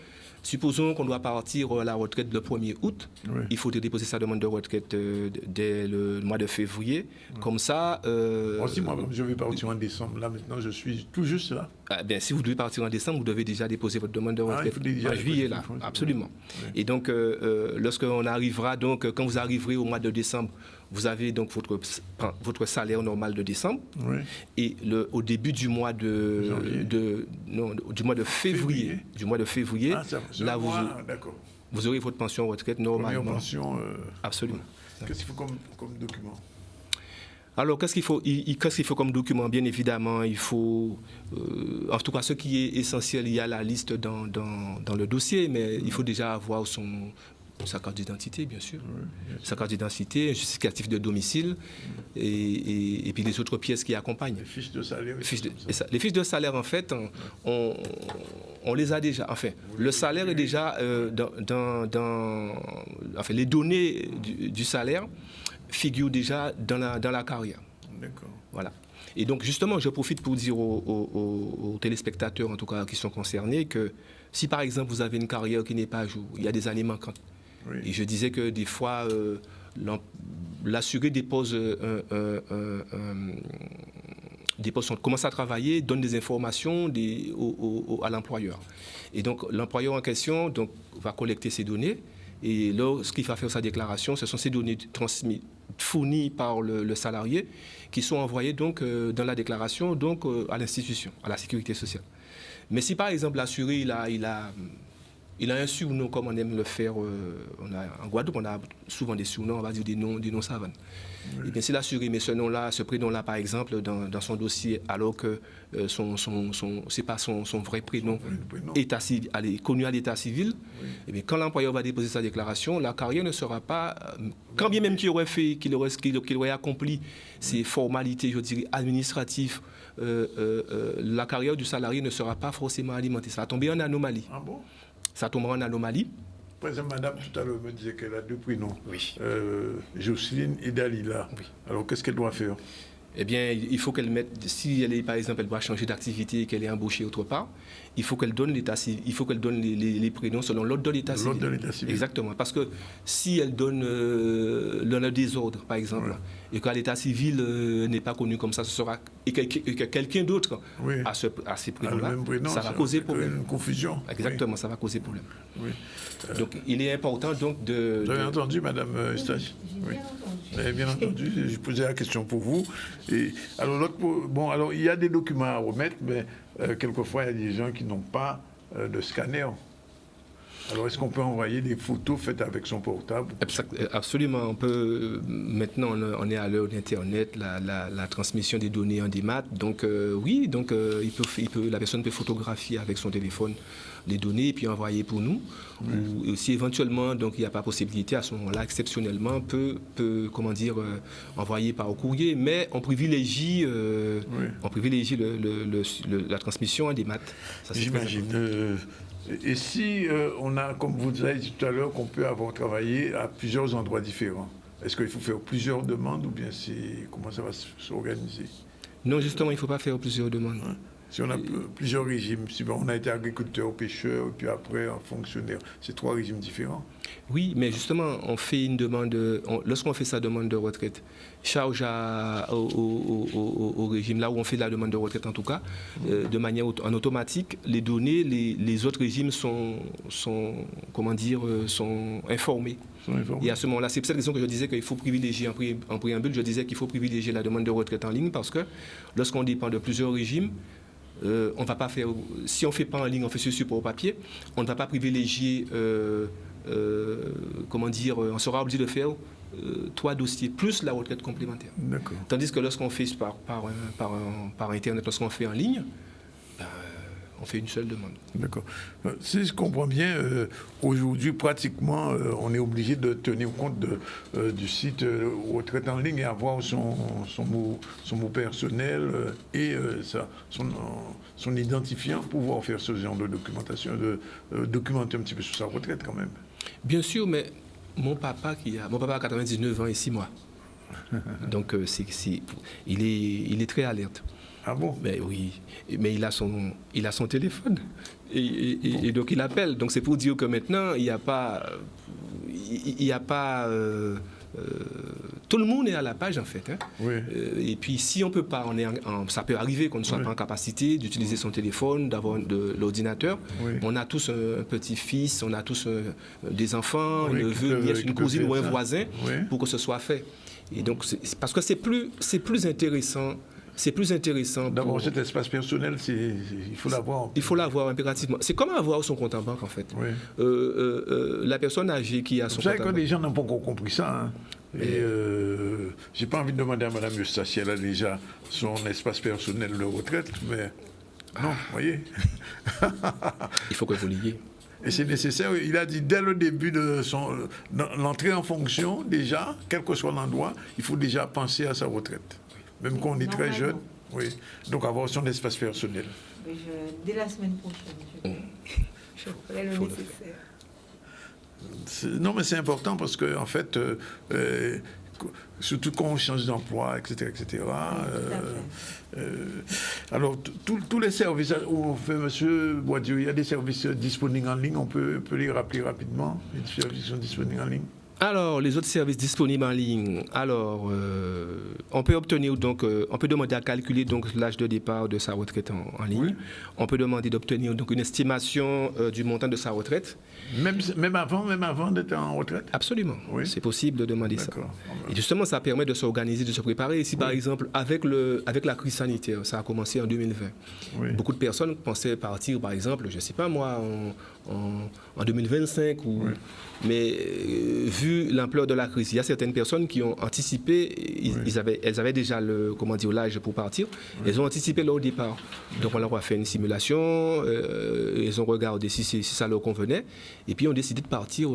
S6: supposons qu'on doit partir à la retraite le 1er août, il faut déposer sa demande de retraite dès le mois de février. Comme ça...
S1: si moi, je vais partir en décembre, là maintenant, je suis tout juste là.
S6: Bien, si vous devez partir en décembre, vous devez déjà déposer votre demande de retraite en juillet, là. Absolument. Oui. Et donc, lorsqu'on arrivera, donc, quand vous arriverez au mois de décembre, vous avez donc votre salaire normal de décembre. Oui. Et au début du mois de février. Du mois de février, là, vous aurez votre pension retraite normalement.
S1: Première pension.
S6: Absolument.
S1: Qu'est-ce qu'il faut comme document?
S6: Alors, qu'est-ce qu'il faut comme document? Bien évidemment, il faut... en tout cas, ce qui est essentiel, il y a la liste dans le dossier, mais il faut déjà avoir sa carte d'identité, bien sûr. Oui, sa carte d'identité, un justificatif de domicile et puis les autres pièces qui accompagnent. Les
S1: fiches de salaire.
S6: Les fiches de salaire, en fait, on les a déjà. Enfin, le salaire est déjà enfin, les données du salaire figurent déjà dans la carrière.
S1: D'accord.
S6: Voilà. Et donc, justement, je profite pour dire aux téléspectateurs, en tout cas, qui sont concernés, que si, par exemple, vous avez une carrière qui n'est pas à jour, il y a des années manquantes. Oui. Et je disais que des fois, l'assuré dépose commence à travailler, donne des informations à l'employeur. Et donc, l'employeur en question va collecter ces données. Et lorsqu'il va faire sa déclaration, ce sont ces données fournies par le salarié qui sont envoyées donc, dans la déclaration donc, à l'institution, à la sécurité sociale. Mais si, par exemple, l'assuré, il a un surnom, comme on aime le faire, en Guadeloupe, on a souvent des surnoms, on va dire des noms savanes. Oui. Et bien, si l'assuré met ce prénom-là, par exemple, dans son dossier, alors que c'est pas son vrai prénom, connu à l'état civil, oui. Et bien, quand l'employeur va déposer sa déclaration, la carrière ne sera pas, quand bien même qu'il aurait accompli ces formalités, je dirais, administratives, la carrière du salarié ne sera pas forcément alimentée. Ça va tomber en anomalie.
S1: Ah bon?
S6: Ça tombera en anomalie.
S1: Par exemple, madame, tout à l'heure, me disait qu'elle a 2 prénoms.
S6: Oui.
S1: Jocelyne et Dalila.
S6: Oui.
S1: Alors, qu'est-ce qu'elle doit faire?
S6: eh bien, il faut qu'elle mette, si elle est, par exemple, elle doit changer d'activité et qu'elle est embauchée autre part, il faut qu'elle donne l'état civil, il faut qu'elle donne les prénoms selon l'ordre de l'état civil.
S1: L'ordre de l'état civil.
S6: Exactement. Parce que si elle donne le désordre, par exemple, et que l'état civil n'est pas connu comme ça, ce sera et que quelqu'un d'autre a ces prénoms-là, ça va causer problème.
S1: Une confusion.
S6: Exactement, ça va causer problème.
S1: Oui.
S6: Donc, il est important donc de.
S1: Vous avez entendu, Madame Eustache? Oui. Vous avez bien entendu. Je posais la question pour vous. Et alors, alors il y a des documents à remettre, mais quelquefois il y a des gens qui n'ont pas de scanner. Alors, est-ce qu'on peut envoyer des photos faites avec son portable?
S6: Absolument. On peut, maintenant, on est à l'heure d'Internet, la transmission des données en démat. Donc, oui, donc, la personne peut photographier avec son téléphone les données et puis envoyer pour nous. Ou si éventuellement, donc, il n'y a pas possibilité, à ce moment-là, exceptionnellement, peut envoyer par courrier. Mais on privilégie, la transmission en démat.
S1: J'imagine. Et si on a, comme vous avez dit tout à l'heure, qu'on peut avoir travaillé à plusieurs endroits différents, est-ce qu'il faut faire plusieurs demandes ou bien comment ça va s'organiser?
S6: Non, justement, il ne faut pas faire plusieurs demandes.
S1: Hein? Si on a plusieurs régimes, si on a été agriculteur, pêcheur, et puis après fonctionnaire, c'est 3 régimes différents.
S6: Oui, mais justement, on fait une demande, lorsqu'on fait sa demande de retraite, charge au régime, là où on fait la demande de retraite en tout cas, de manière en automatique, les données, les autres régimes sont informés. Et à ce moment-là, c'est pour cette raison que je disais qu'il faut privilégier, en préambule, je disais qu'il faut privilégier la demande de retraite en ligne parce que lorsqu'on dépend de plusieurs régimes, on va pas faire, si on ne fait pas en ligne, on fait sur support papier, on ne va pas privilégier, on sera obligé de faire 3 dossiers plus la retraite complémentaire.
S1: D'accord.
S6: Tandis que lorsqu'on fait par Internet, lorsqu'on fait en ligne, on fait une seule demande.
S1: D'accord. Si je comprends bien, aujourd'hui, pratiquement, on est obligé de tenir compte du site retraite en ligne et avoir son mot personnel et son identifiant pour pouvoir faire ce genre de documentation, de documenter un petit peu sur sa retraite quand même.
S6: Bien sûr, mais mon papa a 99 ans et 6 mois. Donc, il est très alerte.
S1: Ah bon?
S6: Mais oui, mais il a son téléphone et donc il appelle. Donc c'est pour dire que maintenant il n'y a pas, tout le monde est à la page en fait. Hein.
S1: Oui.
S6: Et puis si on peut pas, ça peut arriver qu'on ne soit pas en capacité d'utiliser son téléphone, d'avoir de l'ordinateur. Oui. On a tous un petit-fils, on a tous des enfants, un neveu, une nièce, une cousine ou un voisin pour que ce soit fait. Et donc c'est parce que c'est plus intéressant. C'est plus intéressant.
S1: D'abord, cet espace personnel, il faut l'avoir.
S6: Il faut l'avoir impérativement. C'est comme avoir son compte en banque, en fait.
S1: Oui.
S6: La personne âgée qui a son compte en banque.
S1: Vous savez que les gens n'ont pas encore compris ça. Hein. Et j'ai pas envie de demander à Mme Eustache si elle a déjà son espace personnel de retraite, mais non, vous voyez.
S6: Il faut que vous l'ayez.
S1: Et c'est nécessaire. Il a dit dès le début de l'entrée en fonction, déjà, quel que soit l'endroit, il faut déjà penser à sa retraite. Même quand on est très jeune, oui. Donc avoir son espace personnel.
S7: Dès la semaine prochaine, je ferai le nécessaire.
S1: Non, mais c'est important parce que en fait, surtout quand on change d'emploi, etc., alors tous les services où on fait, Monsieur Boidieu, il y a des services disponibles en ligne. On peut les rappeler rapidement. Les services sont disponibles en ligne.
S6: Alors, les autres services disponibles en ligne. Alors, on peut obtenir donc, on peut demander à calculer donc l'âge de départ de sa retraite en ligne. Oui. On peut demander d'obtenir donc une estimation du montant de sa retraite.
S1: Même avant d'être en retraite.
S6: Absolument. Oui. C'est possible de demander ça.
S1: Ah,
S6: et justement, ça permet de s'organiser, de se préparer. Ici, par exemple, avec la crise sanitaire, ça a commencé en 2020. Oui. Beaucoup de personnes pensaient partir, par exemple, je ne sais pas moi, en 2025 mais vu l'ampleur de la crise, il y a certaines personnes qui ont anticipé, elles avaient déjà l'âge pour partir, elles ont anticipé leur départ. Donc on leur a fait une simulation, ils ont regardé si ça leur convenait, et puis ont décidé de partir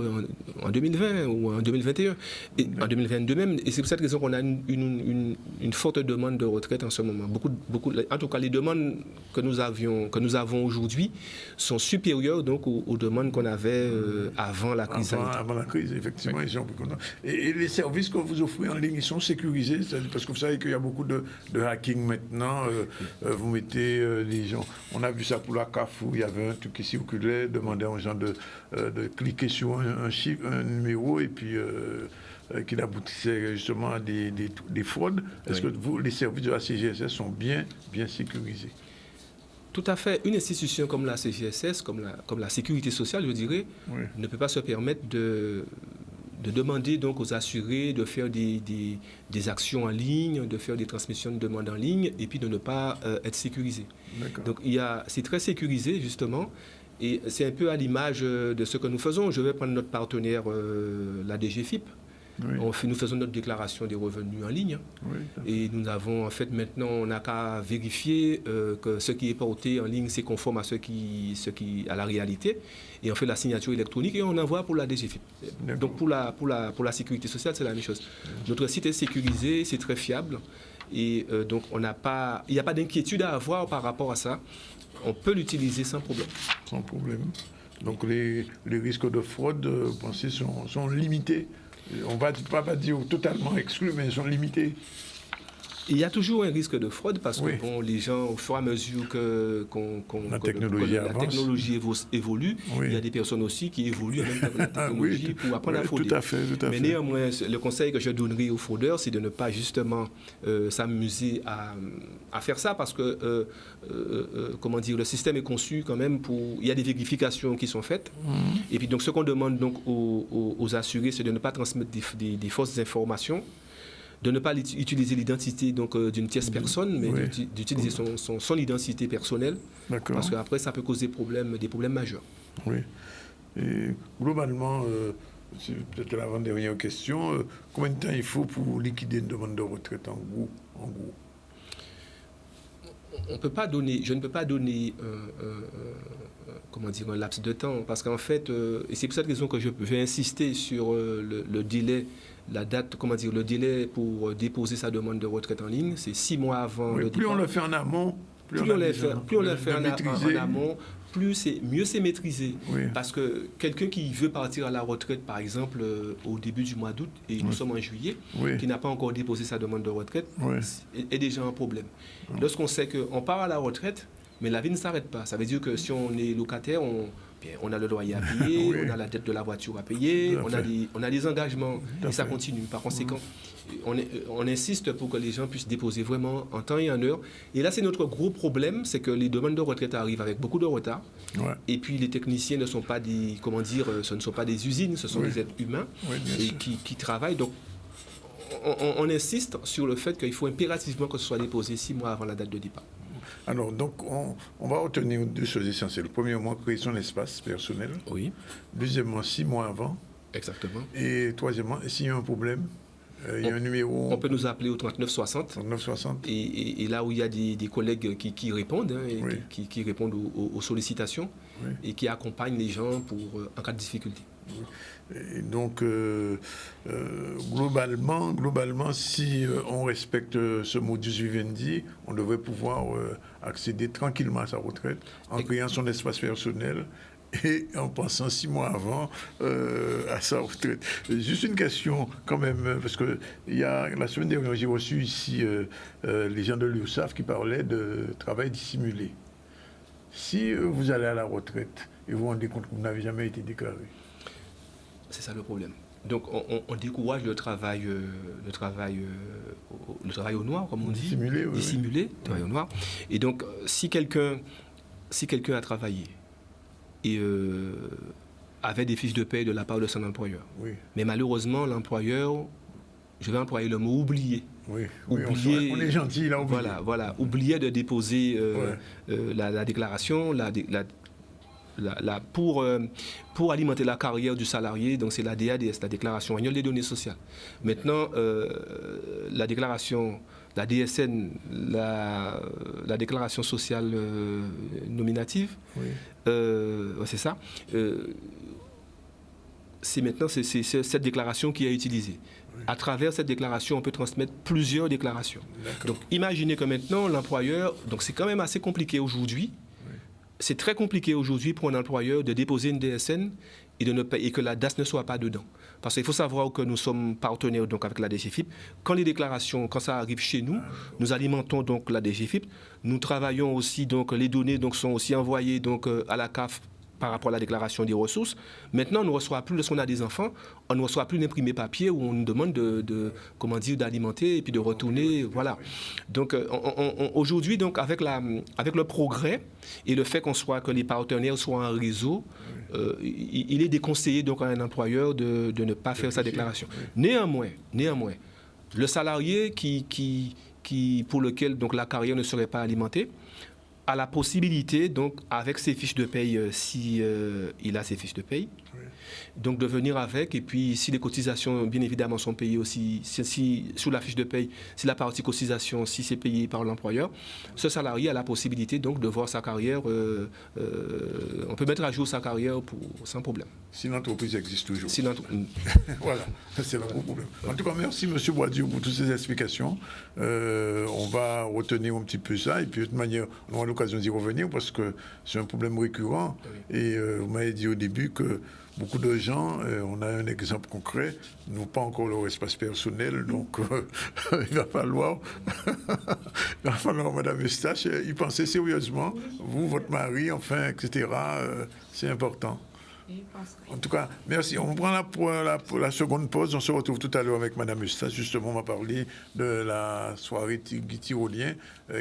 S6: en 2020 ou en 2021, et en 2022 même, et c'est pour cette raison qu'on a une forte demande de retraite en ce moment. Beaucoup, en tout cas les demandes que nous avons aujourd'hui sont supérieures donc aux demandes qu'on avait avant la crise sanitaire.
S1: Avant la crise, effectivement. effectivement, ils sont plus contents. Et les services que vous offrez en ligne, ils sont sécurisés? Parce que vous savez qu'il y a beaucoup de hacking maintenant. Vous mettez les gens... On a vu ça pour la CAF, où il y avait un truc qui circulait, demandait aux gens de cliquer sur un chiffre, un numéro, et puis... qu'il aboutissait justement à des fraudes. Est-ce que les services de la CGSS sont bien sécurisés?
S6: Tout à fait. Une institution comme la CGSS, comme la sécurité sociale, je dirais, ne peut pas se permettre de demander donc aux assurés de faire des actions en ligne, de faire des transmissions de demandes en ligne, et puis de ne pas être sécurisé. Donc c'est très sécurisé, justement. Et c'est un peu à l'image de ce que nous faisons. Je vais prendre notre partenaire, la DGFIP. Nous faisons notre déclaration des revenus en ligne. Et nous avons, en fait, maintenant, on n'a qu'à vérifier que ce qui est porté en ligne, c'est conforme à à la réalité. Et on fait la signature électronique et on envoie pour la DGFIP. Donc, pour la sécurité sociale, c'est la même chose. Notre site est sécurisé, c'est très fiable. Et donc, il n'y a pas d'inquiétude à avoir par rapport à ça. On peut l'utiliser sans problème.
S1: Sans problème. Donc, les risques de fraude, vous pensez, sont limités? On ne va pas dire totalement exclus, mais ils sont limités.
S6: Il y a toujours un risque de fraude parce que bon, les gens, au fur et à mesure que la technologie évolue, il y a des personnes aussi qui évoluent en même temps que la technologie pour apprendre à frauder.
S1: Tout à fait.
S6: Mais néanmoins, le conseil que je donnerai aux fraudeurs, c'est de ne pas justement s'amuser à faire ça parce que le système est conçu quand même il y a des vérifications qui sont faites. Et puis donc ce qu'on demande donc aux assurés, c'est de ne pas transmettre des fausses informations, de ne pas utiliser l'identité d'une tierce personne, mais d'utiliser son identité personnelle, parce qu'après ça peut causer des problèmes majeurs.
S1: Oui. Et globalement, c'est peut-être l'avant-dernière question, combien de temps il faut pour liquider une demande de retraite en gros?
S6: Je ne peux pas donner un laps de temps, parce qu'en fait, et c'est pour cette raison que je vais insister sur le délai, le délai pour déposer sa demande de retraite en ligne, c'est 6 mois avant le départ.
S1: Plus on le fait en amont, plus on le fait
S6: en amont, mieux c'est maîtrisé. Parce que quelqu'un qui veut partir à la retraite, par exemple, au début du mois d'août, et nous sommes en juillet, qui n'a pas encore déposé sa demande de retraite, est déjà un problème. Lorsqu'on sait qu'on part à la retraite, mais la vie ne s'arrête pas. Ça veut dire que si on est locataire, on a le loyer à payer, on a la dette de la voiture à payer, on a des engagements, et ça continue. Par conséquent, on insiste pour que les gens puissent déposer vraiment en temps et en heure. Et là, c'est notre gros problème, c'est que les demandes de retraite arrivent avec beaucoup de retard. Et puis, les techniciens ne sont pas ce ne sont pas des usines, ce sont des êtres humains qui travaillent. Donc, on insiste sur le fait qu'il faut impérativement que ce soit déposé 6 mois avant la date de départ.
S1: Alors, donc, on va retenir 2 choses essentielles. Premièrement, créer son espace personnel.
S6: Oui.
S1: Deuxièmement, 6 mois avant.
S6: Exactement.
S1: Et troisièmement, s'il y a un problème, il y a un numéro...
S6: On peut nous appeler au 3960.
S1: 3960.
S6: Et là où il y a des collègues qui répondent, qui répondent aux sollicitations et qui accompagnent les gens en cas de difficulté.
S1: Et donc, globalement, si on respecte ce modus vivendi, on devrait pouvoir accéder tranquillement à sa retraite en créant son espace personnel et en pensant 6 mois avant à sa retraite. Juste une question quand même, parce que la semaine dernière, j'ai reçu ici les gens de l'URSSAF qui parlaient de travail dissimulé. Si vous allez à la retraite et vous vous rendez compte que vous n'avez jamais été déclaré,
S6: c'est ça le problème. Donc on décourage le travail au noir, comme on dit. Dissimulé, travail au noir. Et donc si quelqu'un a travaillé et avait des fiches de paie de la part de son employeur, mais malheureusement l'employeur, je vais employer le mot oublié.
S1: On est gentil, il a oublié.
S6: Voilà, oubliait de déposer la déclaration, pour alimenter la carrière du salarié, donc c'est la DADS, la déclaration annuelle des données sociales. Maintenant, la déclaration, la DSN, la déclaration sociale nominative, c'est ça. C'est cette déclaration qui est utilisée. À travers cette déclaration, on peut transmettre plusieurs déclarations. Donc, imaginez que maintenant, l'employeur, donc c'est quand même assez compliqué aujourd'hui, c'est très compliqué aujourd'hui pour un employeur de déposer une DSN et que la DAS ne soit pas dedans. Parce qu'il faut savoir que nous sommes partenaires donc, avec la DGFiP. Quand les déclarations, quand ça arrive chez nous, nous alimentons donc la DGFiP. Nous travaillons aussi, donc les données donc, sont aussi envoyées donc, à la CAF par rapport à la déclaration des ressources. Maintenant, on ne reçoit plus, lorsqu'on a des enfants, on ne reçoit plus l'imprimé papier où on nous demande d'alimenter et puis de retourner. Voilà. Donc, aujourd'hui, donc, avec le progrès et le fait que les partenaires soient en réseau, il est déconseillé donc, à un employeur de ne pas faire sa déclaration. Néanmoins, le salarié pour lequel donc, la carrière ne serait pas alimentée, a la possibilité, donc, avec ses fiches de paye, si il a ses fiches de paye, donc de venir avec, et puis si les cotisations, bien évidemment, sont payées aussi, si sur la fiche de paye, si la partie cotisation, si c'est payé par l'employeur, ce salarié a la possibilité, donc, de voir sa carrière, on peut mettre à jour sa carrière sans problème.
S1: Si l'entreprise existe toujours.
S6: Voilà,
S1: c'est le gros problème. En tout cas, merci M. Boidieu pour toutes ces explications. On va retenir un petit peu ça, et puis de toute manière, on aura l'occasion d'y revenir, parce que c'est un problème récurrent. Et vous m'avez dit au début que beaucoup de gens, on a un exemple concret, n'ont pas encore leur espace personnel, donc il va falloir, Mme Eustache, y penser sérieusement, vous, votre mari, enfin, etc. C'est important. En tout cas, merci. On prend pour la seconde pause. On se retrouve tout à l'heure avec Mme Eustache. Justement, on va parler de la soirée tyrolien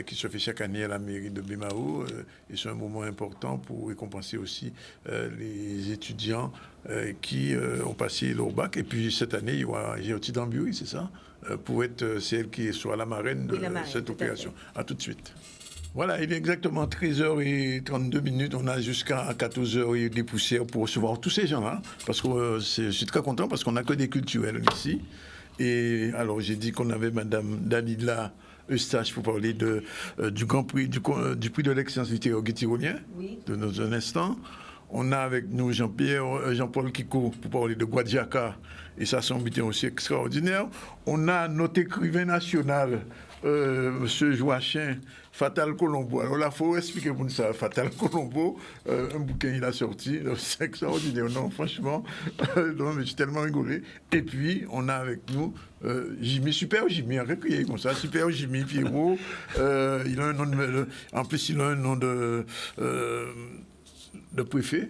S1: qui se fait chaque année à la mairie de Bémao. Et c'est un moment important pour récompenser aussi les étudiants qui ont passé leur bac. Et puis cette année, il y aura Gertie Dambury, c'est ça, pour être celle qui soit la marraine de cette opération. À tout de suite. Voilà, il est exactement 13h32. On a jusqu'à 14h et des poussières pour recevoir tous ces gens-là. Parce que je suis très content parce qu'on n'a que des culturels ici. Et alors, j'ai dit qu'on avait Mme Dalila Eustache pour parler du Grand Prix, du prix de l'excellence littéraire guityrolien, dans un instant. On a avec nous Jean-Paul Kiko pour parler de Guadjaka et sa sommité aussi extraordinaire. On a notre écrivain national, M. Joachim Fatal Colombo. Alors là, il faut expliquer pour nous ça. Fatal Colombo, un bouquin il a sorti, c'est extraordinaire. Non, franchement, non, mais j'ai tellement rigolé. Et puis, on a avec nous Jimmy, Super Jimmy, recueilli comme ça, Super Jimmy Pierrot. Il a un nom en plus, il a un nom de préfet.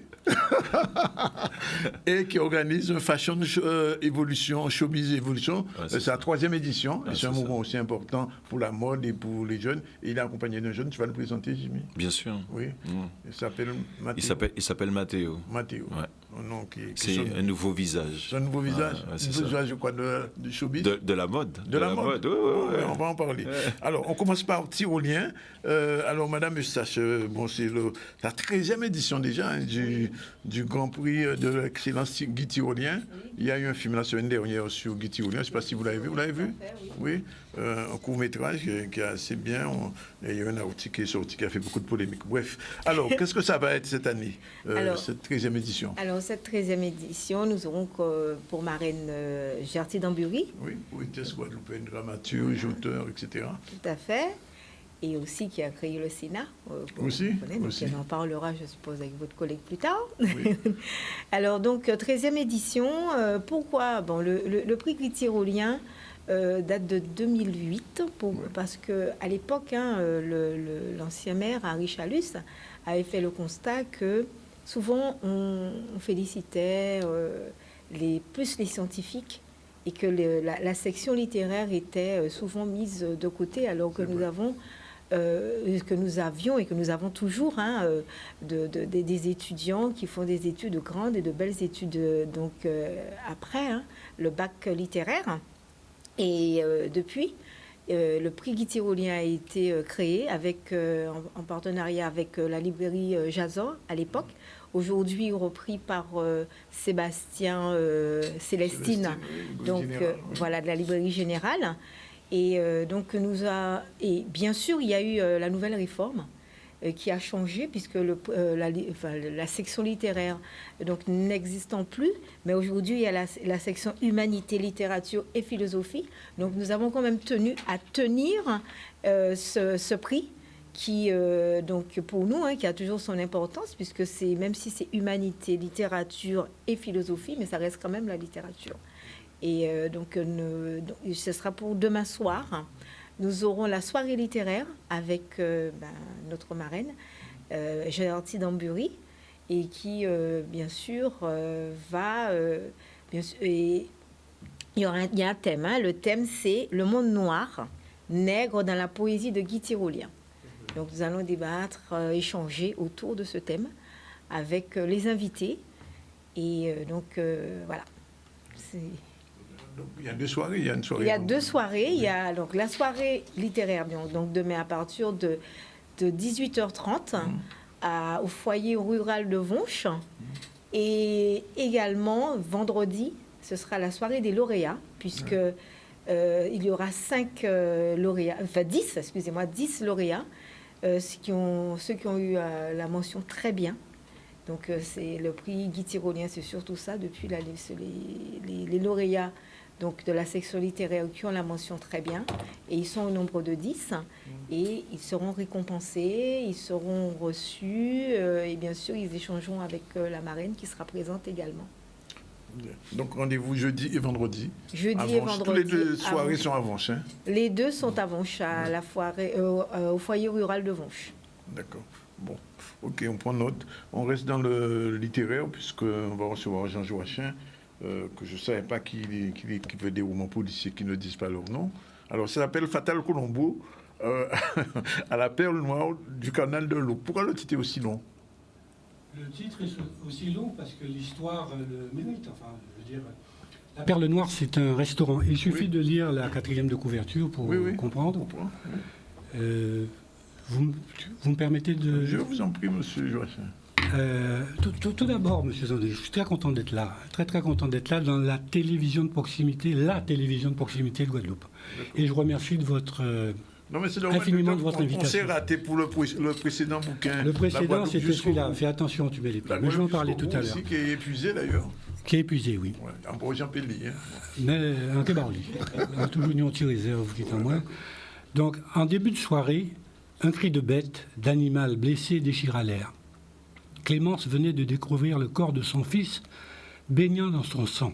S1: Et qui organise un Fashion Evolution, Showbiz Evolution. C'est la 3e édition. C'est un moment aussi important pour la mode et pour les jeunes. Et il est accompagné d'un jeune. Tu vas le présenter, Jimmy?
S8: Bien sûr.
S1: Oui. Il s'appelle Mathéo.
S8: Il s'appelle Mathéo.
S1: Mathéo.
S8: Ouais.
S1: C'est
S8: un nouveau visage.
S1: C'est un nouveau visage.
S8: Un
S1: visage, quoi, du showbiz.
S8: De la mode.
S1: De la mode.
S8: Oui.
S1: On va en parler. Alors, on commence par tyrolien. Alors, Mme Eustache, c'est la 13e édition déjà du Grand Prix de l'excellence Guy Tyrolien. Il y a eu un film la semaine dernière sur Guy Tyrolien. Je ne sais pas si vous l'avez vu. Vous l'avez vu? Oui. Un court-métrage qui est assez bien. Il y a un article qui est sorti qui a fait beaucoup de polémiques. Bref. Alors, qu'est-ce que ça va être cette année, cette 13e édition?
S9: Alors, cette 13e édition, nous aurons pour marraine Gertie Dambury.
S1: Oui, poétesse guadeloupéenne, dramaturge, auteur, etc.
S9: Tout à fait. Et aussi qui a créé le Sénat.
S1: Aussi.
S9: Donc, on en parlera, je suppose, avec votre collègue plus tard.
S1: Oui.
S9: Alors, donc, 13e édition. Pourquoi? Bon, le prix Guy Tyrolien date de 2008, parce qu'à l'époque, l'ancien maire, Henri Chalus, avait fait le constat que souvent, on félicitait plus les sicientifiques et que la section littéraire était souvent mise de côté, alors que nous avions et que nous avons toujours des étudiants qui font des études grandes et de belles études après le bac littéraire. Et depuis, le prix Guy Tyrolien a été créé en partenariat avec la librairie Jason à l'époque. Aujourd'hui repris par Sébastien Célestine, donc voilà, de la librairie générale. Et et bien sûr, il y a eu la nouvelle réforme qui a changé puisque la section littéraire n'existant plus, mais aujourd'hui il y a la section humanité, littérature et philosophie. Donc nous avons quand même tenu à tenir ce prix qui, donc pour nous, qui a toujours son importance, puisque c'est, même si c'est humanité, littérature et philosophie, mais ça reste quand même la littérature. Et donc, ce sera pour demain soir. Nous aurons la soirée littéraire avec notre marraine, Géraldine Dambury, et qui, bien sûr, va... bien sûr, et il y a un thème. Le thème, c'est le monde noir, nègre dans la poésie de Guy Tyrolien. Donc, nous allons débattre, échanger autour de ce thème avec les invités. Et donc, voilà.
S1: Donc, il y a 2 soirées, il y a une soirée.
S9: Il y a 2 soirées. Il y a donc la soirée littéraire, donc demain à partir de 18h30 au foyer rural de Vonche. Et également, vendredi, ce sera la soirée des lauréats, puisque il y aura 5 lauréats, enfin 10, excusez-moi, 10 lauréats, ceux qui ont eu la mention très bien. Donc, c'est le prix Guy Tyrolien, c'est surtout ça, depuis les lauréats donc, de la section littéraire qui ont la mention très bien. Et ils sont au nombre de 10. Et ils seront récompensés, ils seront reçus. Et bien sûr, ils échangeront avec la marraine qui sera présente également.
S1: Donc, rendez-vous jeudi et vendredi.
S9: Jeudi et vendredi.
S1: Tous les 2 soirées sont à Vonche.
S9: Les 2 sont à Vonche, à la au foyer rural de Vonche.
S1: D'accord. Bon. Ok, on prend note. On reste dans le littéraire, puisqu'on va recevoir Jean Joachim, que je ne savais pas qui veut des romans policiers qui ne disent pas leur nom. Alors, ça s'appelle Fatal Colombo, à la perle noire du canal de l'eau. Pourquoi le titre est aussi long?
S10: Le titre est aussi long parce que l'histoire le mérite. Enfin, je veux dire, la Perle Noire, c'est un restaurant. Il suffit de lire la 4e de couverture pour comprendre. Vous me permettez de...
S1: Je vous en prie, monsieur Joachim.
S10: Tout d'abord, monsieur Zandé, je suis très content d'être là. Très, très content d'être là dans la télévision de proximité de Guadeloupe. Et je remercie de votre...
S1: Non, mais c'est
S10: infiniment de votre invitation.
S1: On s'est raté pour le précédent bouquin.
S10: Le précédent, c'était celui-là. Fais attention, tu mets les plats. Mais je vais en parler tout à l'heure.
S1: Qui est épuisé, d'ailleurs.
S10: Qui est épuisé, oui.
S1: Ouais, en projet Pelli.
S10: Mais un Kébarli. Toujours une anti réserve, vous dites à moi. Donc, en début de soirée, un cri de bête, d'animal blessé déchira l'air. Clémence venait de découvrir le corps de son fils baignant dans son sang,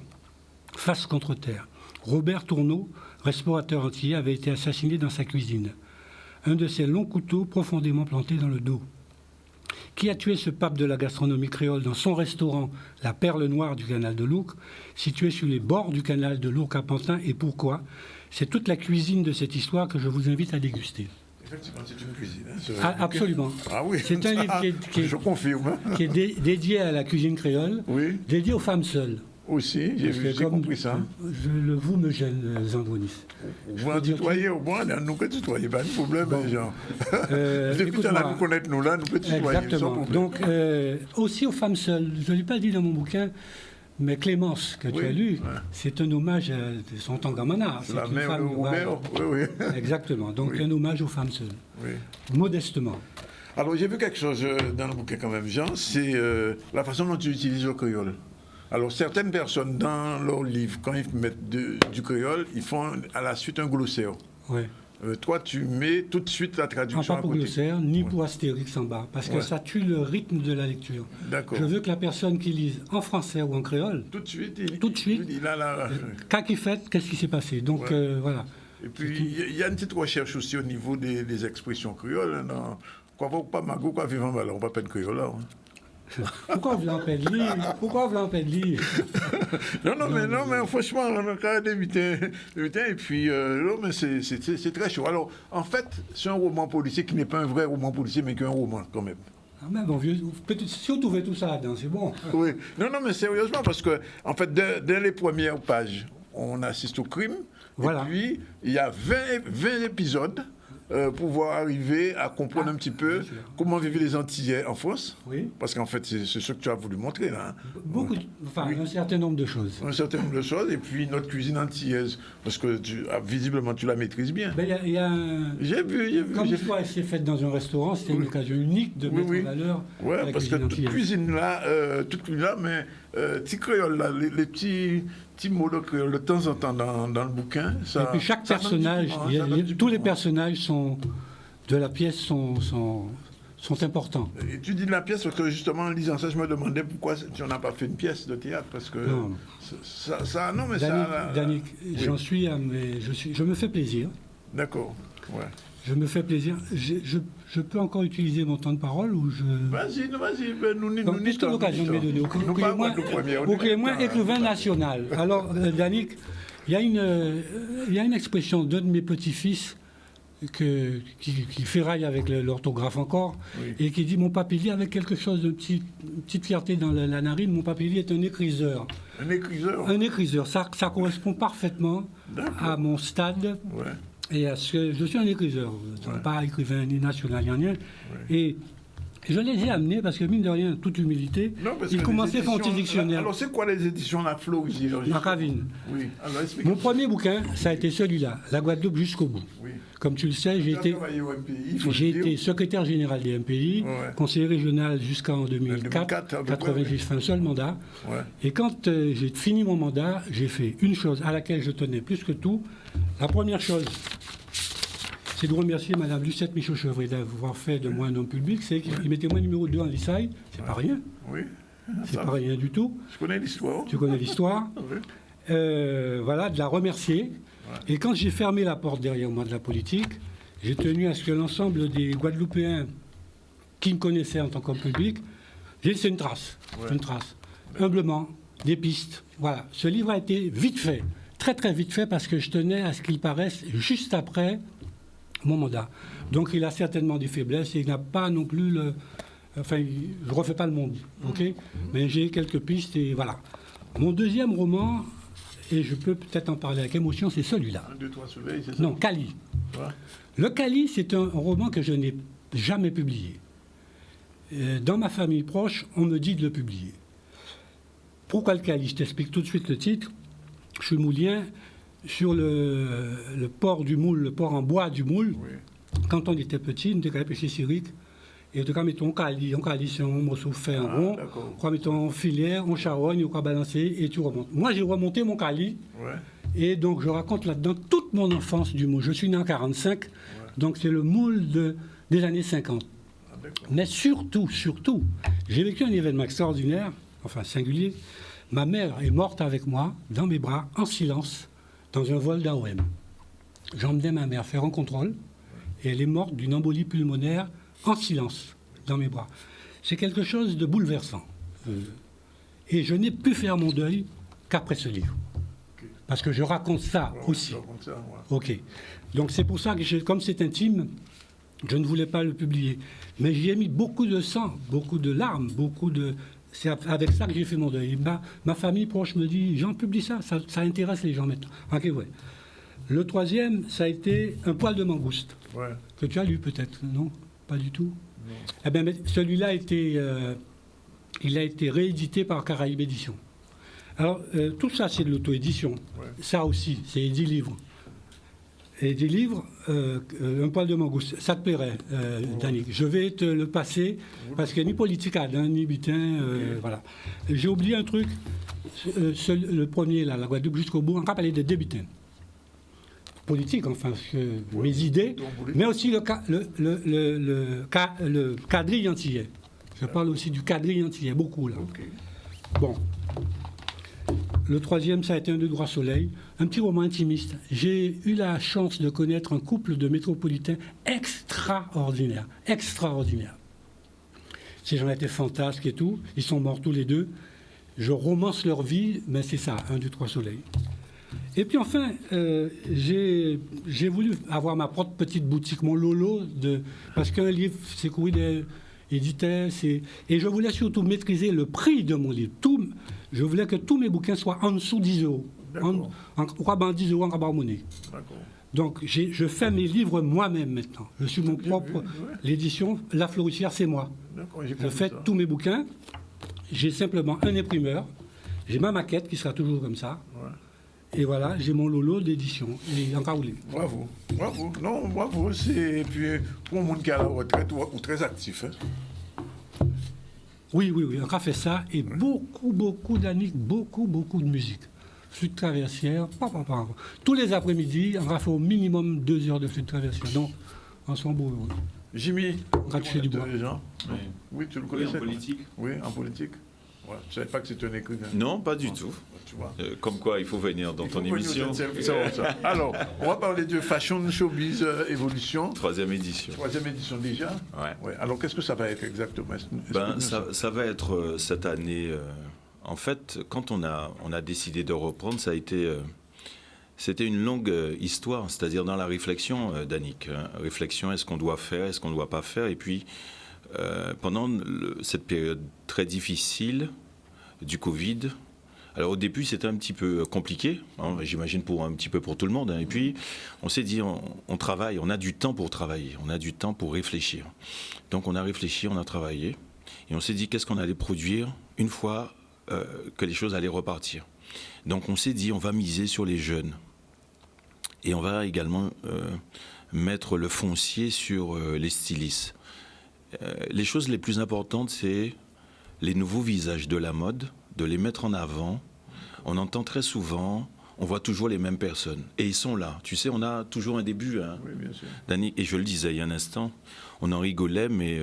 S10: face contre terre. Robert Tourneau, restaurateur entier, avait été assassiné dans sa cuisine. Un de ses longs couteaux profondément planté dans le dos. Qui a tué ce pape de la gastronomie créole dans son restaurant, la Perle Noire du canal de l'Ourcq, situé sur les bords du canal de l'Ourcq à Pantin, et pourquoi? C'est toute la cuisine de cette histoire que je vous invite à déguster.
S1: Effectivement, c'est une cuisine.
S10: Absolument.
S1: Ah oui.
S10: C'est un livre
S1: je confirme.
S10: Qui est dédié à la cuisine créole, dédié aux femmes seules.
S1: Aussi, j'ai compris ça.
S10: Vous me gêne, Zandronis.
S1: Vous en tutoyez au moins, nous peut tutoyer, pas de problème, Jean. Depuis que nous connaître, nous là, nous peut tutoyer.
S10: Exactement. Donc, aussi aux femmes seules. Je ne l'ai pas dit dans mon bouquin, mais Clémence, que tu as lu, c'est un hommage à son Tangamana.
S1: C'est la mère de Robert. Oui.
S10: Exactement. Donc, un hommage aux femmes seules. Modestement.
S1: Alors, j'ai vu quelque chose dans le bouquin quand même, Jean, c'est la façon dont tu utilises le créole. Alors, certaines personnes, dans leur livre, quand ils mettent du créole, ils font à la suite un glossaire.
S10: Oui.
S1: Toi, tu mets tout de suite la traduction
S10: pas pour glossaire, ni pour Astérix en bas, parce que ça tue le rythme de la lecture.
S1: D'accord.
S10: Je veux que la personne qui lise en français ou en créole,
S1: tout de suite,
S10: il a la... qu'est-ce qui s'est passé? Donc, voilà.
S1: Et puis, il y a une petite recherche aussi au niveau des expressions créoles. Quoi pas Mago, quoi vivant malheur, on va pas de créole là.
S10: Pourquoi vous l'en lire
S1: Non, mais franchement, on a quand même d'éviter. Et puis, non, mais c'est très chaud. Alors, en fait, c'est un roman policier qui n'est pas un vrai roman policier, mais qu'un roman, quand même.
S10: Ah, mais bon vieux, si on trouvait tout ça là-dedans, c'est bon.
S1: Oui. Non, mais sérieusement, parce que, en fait, dès les premières pages, on assiste au crime.
S10: Voilà.
S1: Et puis, il y a 20 épisodes. Pouvoir arriver à comprendre un petit peu comment vivent les Antillais en France.
S10: Oui.
S1: Parce qu'en fait, c'est ce que tu as voulu montrer là.
S10: Un certain nombre de choses.
S1: Un certain nombre de choses. Et puis notre cuisine antillaise, parce que visiblement tu la maîtrises bien.
S10: Il y a
S1: J'ai vu.
S10: Comme l'histoire s'est faite dans un restaurant, c'était une occasion unique de mettre en valeur la
S1: parce que toute cuisine là, mais petit créole là, les petits mots de créole de temps en temps dans le bouquin. Ça,
S10: et puis chaque personnage, tous les personnages sont de la pièce sont importants.
S1: Et tu dis de la pièce parce que justement en lisant ça, je me demandais pourquoi tu n'as pas fait une pièce de théâtre parce que
S10: Non.
S1: non mais
S10: Danick,
S1: oui.
S10: je me fais plaisir.
S1: D'accord. Ouais.
S10: Je me fais plaisir. Je peux encore utiliser mon temps de parole ou je...
S1: Vas-y, ben, nous
S10: Puisque l'occasion de me donner, au Clément, écrivain national. Alors, Danick, il y a une expression d'un de mes petits-fils qui ferraille avec l'orthographe encore,
S1: oui.
S10: et qui dit: mon papilly, avec quelque chose de petite fierté dans la narine, mon papilly est un écriseur.
S1: Un écriseur.
S10: Un écriseur. Ça correspond parfaitement à mon stade.
S1: Ouais.
S10: Et à ce que je suis un écriseur, pas écrivain ni national ni rien.
S1: Ouais.
S10: Et je les ai amenés parce que, mine de rien, toute humilité, ils commençaient à faire un petit dictionnaire.
S1: Alors, c'est quoi les éditions La Flo ici?
S10: La Ravine.
S1: Oui. Alors,
S10: mon premier bouquin, ça a été celui-là, La Guadeloupe jusqu'au bout.
S1: Oui.
S10: Comme tu le sais, j'ai été secrétaire général des MPI, conseiller régional jusqu'en 2004, 80, j'ai fait un seul mandat.
S1: Ouais. Et
S10: quand j'ai fini mon mandat, j'ai fait une chose à laquelle je tenais plus que tout. La première chose, c'est de remercier Mme Lucette Michaud-Chevrier d'avoir fait de moi un homme public. C'est qu'il mettait moi numéro 2 en l'ISAI. C'est pas rien.
S1: Oui.
S10: C'est pas rien du tout.
S1: Je connais l'histoire.
S10: Tu connais l'histoire.
S1: Oui.
S10: Voilà, de la remercier. Ouais. Et quand j'ai fermé la porte derrière moi de la politique, j'ai tenu à ce que l'ensemble des Guadeloupéens qui me connaissaient en tant qu'homme public, j'ai laissé une trace. Ouais. Une trace. Humblement, des pistes. Voilà. Ce livre a été vite fait. Très très vite fait parce que je tenais à ce qu'il paraisse juste après mon mandat. Donc il a certainement des faiblesses et il n'a pas non plus le... Enfin, je ne refais pas le monde, ok? Mais j'ai quelques pistes et voilà. Mon deuxième roman, et je peux peut-être en parler avec émotion, c'est celui-là.
S1: 1, 2, 3 soleils, c'est ça?
S10: Non, Cali.
S1: Ouais.
S10: Le Cali, c'est un roman que je n'ai jamais publié. Dans ma famille proche, on me dit de le publier. Pourquoi le Cali? Je t'explique tout de suite le titre. Je suis moulien sur le port du Moule, le port en bois du Moule. Oui. Quand on était petit, on était qu'à pêcher sirique. Et en tout cas, mettons cali, c'est un morceau fait en rond. On mettons filière, on charogne, on va balancer et tu remontes. Moi, j'ai remonté mon cali. Ouais. Et donc, je raconte là-dedans toute mon enfance du Moule. Je suis né en 45, donc c'est le Moule des années 50. Ah, mais surtout, j'ai vécu un événement extraordinaire, enfin singulier. Ma mère est morte avec moi, dans mes bras, en silence, dans un vol d'AOM. J'emmenais ma mère faire un contrôle, et elle est morte d'une embolie pulmonaire, en silence, dans mes bras. C'est quelque chose de bouleversant. Et je n'ai pu faire mon deuil qu'après ce livre. Okay. Parce que je raconte ça aussi. Ok. Donc c'est pour ça que, comme c'est intime, je ne voulais pas le publier. Mais j'y ai mis beaucoup de sang, beaucoup de larmes, c'est avec ça que j'ai fait mon deuil. Ma famille proche me dit: Jean, publie ça intéresse les gens maintenant. Ok, ouais. Le troisième, ça a été Un poil de mangouste, que tu as lu peut-être, non? Pas du tout. Non. Eh bien, celui-là il a été réédité par Caraïbes Éditions. Alors, tout ça, c'est de l'auto-édition. Ouais. Ça aussi, c'est 10 livres. Et 10 livres, Un poil de mangouste. Ça te plairait, Danick. Je vais te le passer, parce qu'il n'y a ni politique, ni butin, voilà. J'ai oublié un truc. Le premier, là, La Guadeloupe jusqu'au bout, on va parler de débutants. Politique, enfin, mes idées, mais aussi le quadrille antillais. Je parle aussi du quadrille antillais, beaucoup là. Okay. Bon. Le troisième, ça a été Un de droit soleil, un petit roman intimiste. J'ai eu la chance de connaître un couple de métropolitains extraordinaires. Ces gens étaient fantasques et tout. Ils sont morts tous les deux. Je romance leur vie, mais c'est ça, Un, deux, trois soleils. Et puis enfin, j'ai voulu avoir ma propre petite boutique, mon lolo, parce qu'un livre, c'est courir des éditeurs, et je voulais surtout maîtriser le prix de mon livre. Je voulais que tous mes bouquins soient en dessous 10 euros. En 10 euros en monnaie. Donc je fais mes livres moi-même maintenant. Je suis mon propre... L'édition La Floricière, c'est moi. Je fais tous mes bouquins. J'ai simplement un imprimeur. J'ai ma maquette qui sera toujours comme ça. Et voilà, j'ai mon lolo d'édition. Et encore roulé.
S1: Bravo. Non, bravo. Et puis, pour un monde qui est à la retraite ou très actif. Hein.
S10: Oui. On a fait ça. Et beaucoup d'Annick, beaucoup de musique. Flûte traversière. Tous les après-midi, on a fait au minimum 2 heures de flûte traversière. Donc, ensemble heureux.
S1: Jimmy,
S10: Racheter du bois.
S1: Jean. Oui, tu le connais.
S8: en politique.
S1: Oui, en politique. Ouais. Je ne savais pas que c'était un écrivain.
S8: Non, pas du tout.
S1: Tu vois.
S8: Comme quoi, il faut venir dans ton émission.
S1: Alors, on va parler de Fashion Showbiz Évolution.
S8: 3e édition.
S1: 3e édition déjà.
S8: Ouais.
S1: Alors, qu'est-ce que ça va être exactement?
S8: Ça va être cette année. En fait, quand on a décidé de reprendre, ça a été. C'était une longue histoire, c'est-à-dire dans la réflexion, Danick. Réflexion, est-ce qu'on doit faire, est-ce qu'on ne doit pas faire? Et puis, pendant cette période très difficile du Covid, alors au début c'était un petit peu compliqué, hein, j'imagine un petit peu pour tout le monde. Hein, et puis, on s'est dit, on travaille, on a du temps pour travailler, on a du temps pour réfléchir. Donc on a réfléchi, on a travaillé, et on s'est dit qu'est-ce qu'on allait produire une fois que les choses allaient repartir. Donc on s'est dit, on va miser sur les jeunes. Et on va également mettre le foncier sur les stylistes. Les choses les plus importantes, c'est les nouveaux visages de la mode, de les mettre en avant. On entend très souvent, on voit toujours les mêmes personnes. Et ils sont là. Tu sais, on a toujours un début. Hein,
S1: oui, bien sûr.
S8: Danick, et je le disais il y a un instant, on en rigolait, mais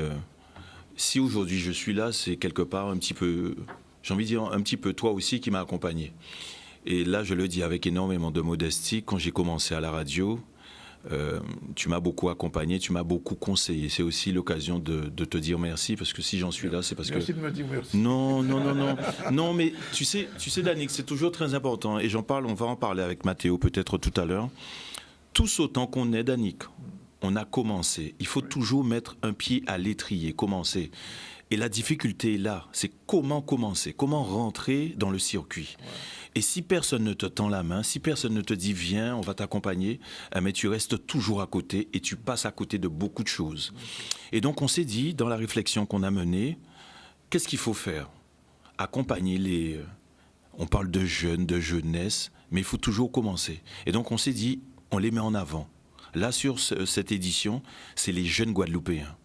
S8: si aujourd'hui je suis là, c'est quelque part un petit peu, j'ai envie de dire un petit peu toi aussi qui m'as accompagné. Et là, je le dis avec énormément de modestie, quand j'ai commencé à la radio, tu m'as beaucoup accompagné, tu m'as beaucoup conseillé. C'est aussi l'occasion de te dire merci, parce que si j'en suis là, c'est parce
S1: merci de me dire merci.
S8: Non. Non, mais tu sais, Danick, c'est toujours très important, et j'en parle, on va en parler avec Mathéo peut-être tout à l'heure. Tous autant qu'on est, Danick, on a commencé. Il faut toujours mettre un pied à l'étrier, commencer. Et la difficulté est là, c'est comment commencer, comment rentrer dans le circuit. Ouais. Et si personne ne te tend la main, si personne ne te dit viens, on va t'accompagner, mais tu restes toujours à côté et tu passes à côté de beaucoup de choses. Et donc on s'est dit, dans la réflexion qu'on a menée, qu'est-ce qu'il faut faire? Accompagner on parle de jeunes, de jeunesse, mais il faut toujours commencer. Et donc on s'est dit, on les met en avant. Là, sur cette édition, c'est les jeunes Guadeloupéens.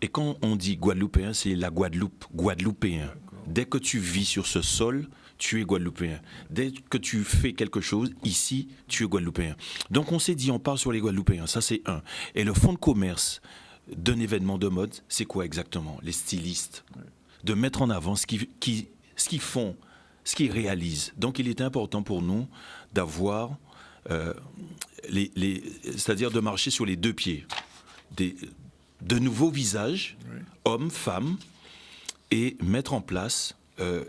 S8: Et quand on dit Guadeloupéen, c'est la Guadeloupe, Guadeloupéen. Dès que tu vis sur ce sol, tu es Guadeloupéen. Dès que tu fais quelque chose, ici, tu es Guadeloupéen. Donc on s'est dit, on parle sur les Guadeloupéens, ça c'est un. Et le fonds de commerce d'un événement de mode, c'est quoi exactement? Les stylistes. De mettre en avant ce qu'ils font, ce qu'ils réalisent. Donc il est important pour nous d'avoir, c'est-à-dire de marcher sur les deux pieds. De nouveaux visages, hommes, femmes, et mettre en place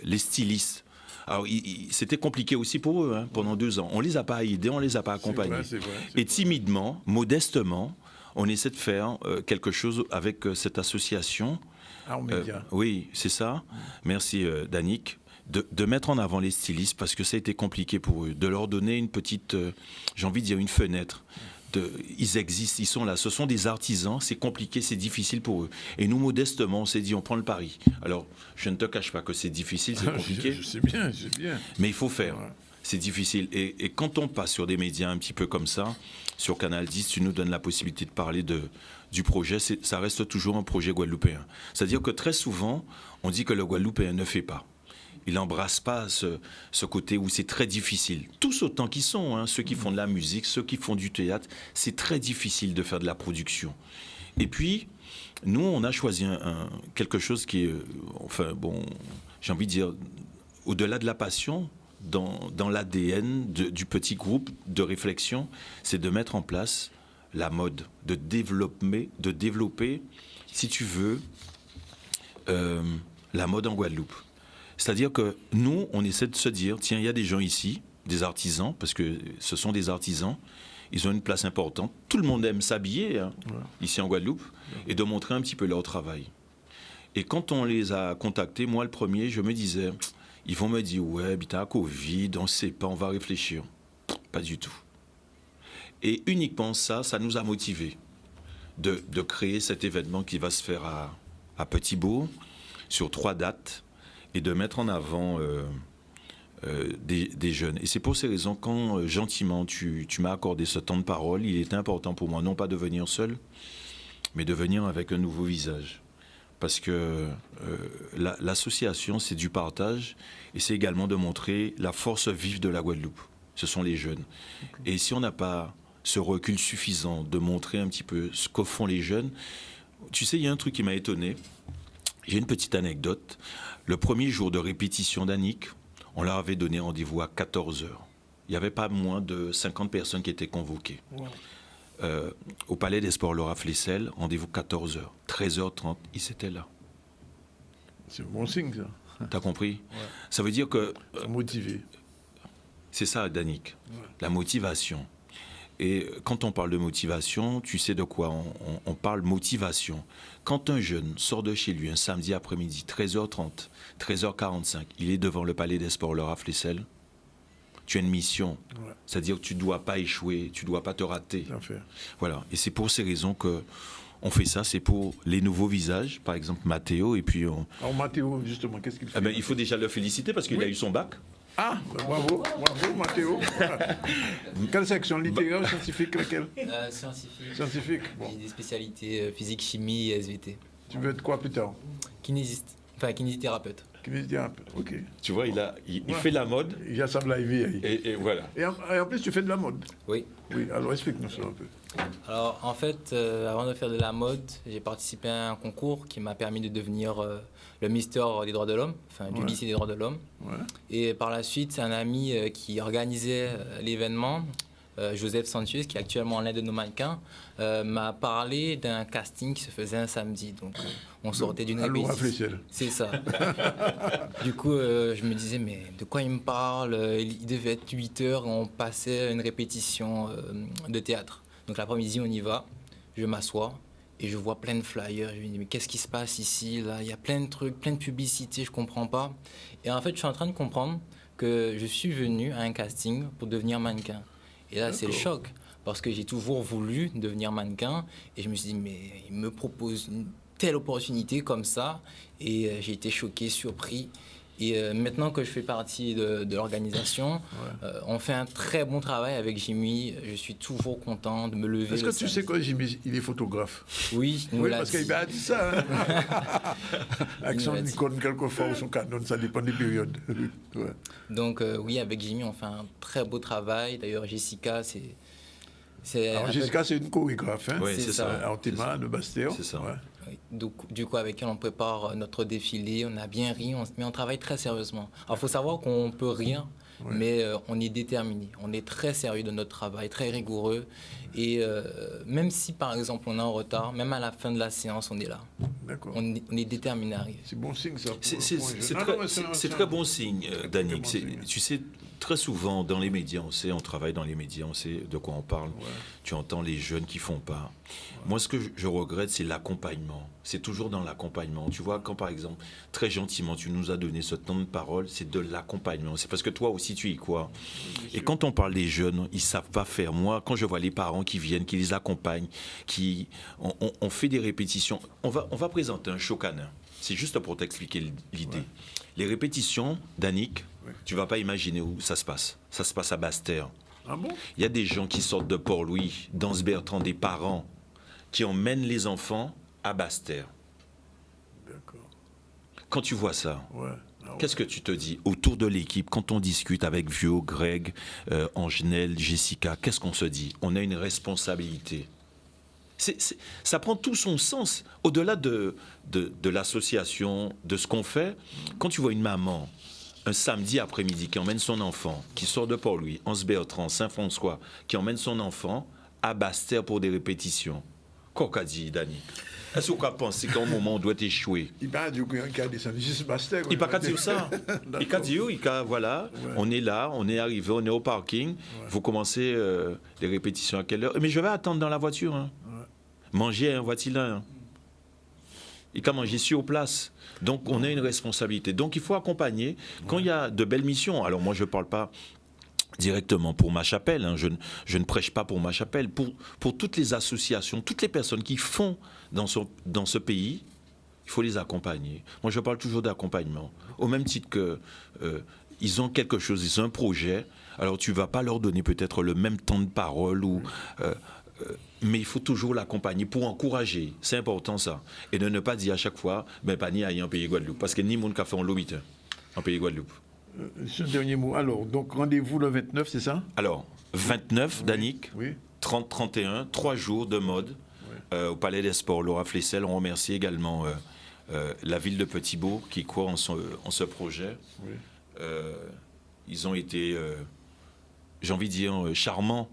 S8: les stylistes. Alors, c'était compliqué aussi pour eux, hein, pendant 2 ans. On ne les a pas aidés, on ne les a pas accompagnés.
S1: C'est vrai.
S8: Et timidement, modestement, on essaie de faire quelque chose avec cette association.
S1: Armédia.
S8: Oui, c'est ça. Merci, Danick. De mettre en avant les stylistes, parce que ça a été compliqué pour eux. De leur donner une petite, j'ai envie de dire, une fenêtre. Ils existent, ils sont là. Ce sont des artisans, c'est compliqué, c'est difficile pour eux. Et nous, modestement, on s'est dit, on prend le pari. Alors, je ne te cache pas que c'est difficile, c'est compliqué.
S1: Je sais bien.
S8: Mais il faut faire. Ouais. C'est difficile. Et quand on passe sur des médias un petit peu comme ça, sur Canal 10, tu nous donnes la possibilité de parler du projet. Ça reste toujours un projet guadeloupéen. C'est-à-dire que très souvent, on dit que le Guadeloupéen ne fait pas. Il n'embrasse pas ce côté où c'est très difficile. Tous autant qu'ils sont, hein, ceux qui font de la musique, ceux qui font du théâtre, c'est très difficile de faire de la production. Et puis, nous, on a choisi quelque chose qui est, j'ai envie de dire, au-delà de la passion, dans l'ADN du petit groupe de réflexion, c'est de mettre en place la mode, de développer, si tu veux, la mode en Guadeloupe. C'est-à-dire que nous, on essaie de se dire, tiens, il y a des gens ici, des artisans, parce que ce sont des artisans, ils ont une place importante. Tout le monde aime s'habiller, hein, ici en Guadeloupe, et de montrer un petit peu leur travail. Et quand on les a contactés, moi le premier, je me disais, ils vont me dire, ouais, t'as Covid, on ne sait pas, on va réfléchir. Pas du tout. Et uniquement ça nous a motivés de créer cet événement qui va se faire à Petit-Bourg, sur 3 dates, et de mettre en avant des jeunes. Et c'est pour ces raisons, quand gentiment tu m'as accordé ce temps de parole, il était important pour moi, non pas de venir seul, mais de venir avec un nouveau visage. Parce que l'association, c'est du partage, et c'est également de montrer la force vive de la Guadeloupe. Ce sont les jeunes. Et si on n'a pas ce recul suffisant de montrer un petit peu ce que font les jeunes. Tu sais, il y a un truc qui m'a étonné. J'ai une petite anecdote. Le premier jour de répétition d'Annick, on leur avait donné rendez-vous à 14h. Il n'y avait pas moins de 50 personnes qui étaient convoquées. Au Palais des Sports Laura Flessel, rendez-vous 14h. 13h30, ils étaient là.
S1: C'est un bon signe, ça.
S8: T'as compris? Ça veut dire que...
S1: Motivé.
S8: C'est ça, Danick. La motivation. Et quand on parle de motivation, tu sais de quoi on parle motivation. Quand un jeune sort de chez lui un samedi après-midi, 13h30, 13h45, il est devant le Palais des Sports Laura Flessel, tu as une mission. C'est-à-dire que tu ne dois pas échouer, tu ne dois pas te rater. Voilà. Et c'est pour ces raisons que on fait ça. C'est pour les nouveaux visages, par exemple Mathéo. Et puis
S1: Alors Mathéo, justement, qu'est-ce qu'il fait?
S8: Il faut déjà le féliciter parce qu'il a eu son bac.
S1: Ah, bravo Mathéo. Quelle section, littéraire ou scientifique, laquelle?
S11: Scientifique.
S1: Scientifique,
S11: bon. J'ai des spécialités physique, chimie et SVT.
S1: Tu veux être quoi plus tard?
S11: Kinésithérapeute.
S1: Kinésithérapeute, ok.
S8: Tu vois, il fait la mode.
S1: Il ressemble à Ivy.
S8: Et voilà.
S1: Et en plus, tu fais de la mode.
S11: Oui.
S1: Oui, alors explique-nous ça un peu.
S11: Alors, en fait, avant de faire de la mode, j'ai participé à un concours qui m'a permis de devenir le Mister des droits de l'homme, enfin du lycée des droits de l'homme. Et par la suite, c'est un ami qui organisait l'événement, Joseph Sanchez, qui est actuellement l'un de nos mannequins, m'a parlé d'un casting qui se faisait un samedi. Donc, on sortait d'une répétition. C'est ça. Du coup, je me disais, mais de quoi il me parle? Il devait être 8 heures, on passait une répétition de théâtre. Donc l'après-midi, on y va, je m'assois et je vois plein de flyers. Je me dis, mais qu'est-ce qui se passe ici? Là, il y a plein de trucs, plein de publicités, je ne comprends pas. Et en fait, je suis en train de comprendre que je suis venu à un casting pour devenir mannequin. Et là, c'est le choc, parce que j'ai toujours voulu devenir mannequin. Et je me suis dit, mais il me propose une telle opportunité comme ça. Et j'ai été choqué, surpris. Et maintenant que je fais partie de l'organisation, on fait un très bon travail avec Jimmy. Je suis toujours content de me lever.
S1: Est-ce que tu sais quoi, Jimmy, il est photographe?
S11: Oui,
S1: oui, parce qu'il m'a dit ça. Hein. Avec son icône, quelquefois, ou son canon, ça dépend des périodes.
S11: Donc oui, avec Jimmy, on fait un très beau travail. D'ailleurs, Jessica,
S1: Alors Jessica, c'est une chorégraphe. Hein?
S11: Oui, c'est ça.
S1: Artima de Bastéo.
S8: C'est ça.
S11: Oui. Du coup, avec elle, on prépare notre défilé, on a bien ri, mais on travaille très sérieusement. Alors, il faut savoir qu'on peut rire, mais on est déterminé. On est très sérieux de notre travail, très rigoureux. Et même si, par exemple, on est en retard, même à la fin de la séance, on est là.
S1: D'accord.
S11: On est déterminé à arriver.
S1: C'est bon signe, ça.
S8: C'est très bon signe, Danick. Tu sais, très souvent, dans les médias, on travaille dans les médias, on sait de quoi on parle. Tu entends les jeunes qui font pas. Moi, ce que je regrette, c'est l'accompagnement. C'est toujours dans l'accompagnement. Tu vois, quand par exemple, très gentiment, tu nous as donné ce temps de parole, c'est de l'accompagnement. C'est parce que toi aussi, tu y crois. Et quand on parle des jeunes, ils savent pas faire. Moi, quand je vois les parents qui viennent, qui les accompagnent, on fait des répétitions. On va présenter un show canin. C'est juste pour t'expliquer l'idée. Les répétitions, Danick, tu vas pas imaginer où ça se passe. Ça se passe à Basse-Terre.
S1: Ah bon?
S8: Il y a des gens qui sortent de Port-Louis, d'Anse-Bertrand, des parents, qui emmènent les enfants à Basse-Terre.
S1: D'accord.
S8: Quand tu vois ça, qu'est-ce que tu te dis autour de l'équipe, quand on discute avec Vio, Greg, Angenel, Jessica, qu'est-ce qu'on se dit? On a une responsabilité. Ça prend tout son sens. Au-delà de l'association, de ce qu'on fait, quand tu vois une maman, un samedi après-midi, qui emmène son enfant, qui sort de Port-Louis, Anse-Bertrand, Saint-François, qui emmène son enfant à Basse-Terre pour des répétitions. Qu'est-ce qu'a dit, Danick? Est-ce qu'on pense qu'à un moment, on doit échouer?
S1: Il n'a pas dit qu'il a descendu juste Basse-Terre.
S8: Il n'a pas dit ça. Il a dit, voilà, on est là, on est arrivé, on est au parking. Vous commencez les répétitions à quelle heure? Mais je vais attendre dans la voiture. Hein. Manger un voiture là. Hein. Il a mangé sur place. Donc, on a une responsabilité. Donc, il faut accompagner. Quand il y a de belles missions, alors moi, je ne parle pas directement pour ma chapelle, hein. Je ne prêche pas pour ma chapelle. Pour toutes les associations, toutes les personnes qui font dans ce pays, il faut les accompagner. Moi, je parle toujours d'accompagnement. Au même titre que ils ont quelque chose, ils ont un projet, alors tu ne vas pas leur donner peut-être le même temps de parole ou... mais il faut toujours l'accompagner pour encourager. C'est important ça. Et de ne pas dire à chaque fois, ben pas ni ailleurs en pays Guadeloupe. Parce que ni monde qui a fait en l'obit en pays Guadeloupe.
S1: Ce dernier mot. Alors, donc rendez-vous le 29, c'est ça?
S8: Alors, 29, Danick, 30-31, 3 jours de mode au Palais des Sports. Laura Flessel, on remercie également la ville de Petit-Bourg qui croit en ce projet. Oui. Ils ont été, j'ai envie de dire, charmants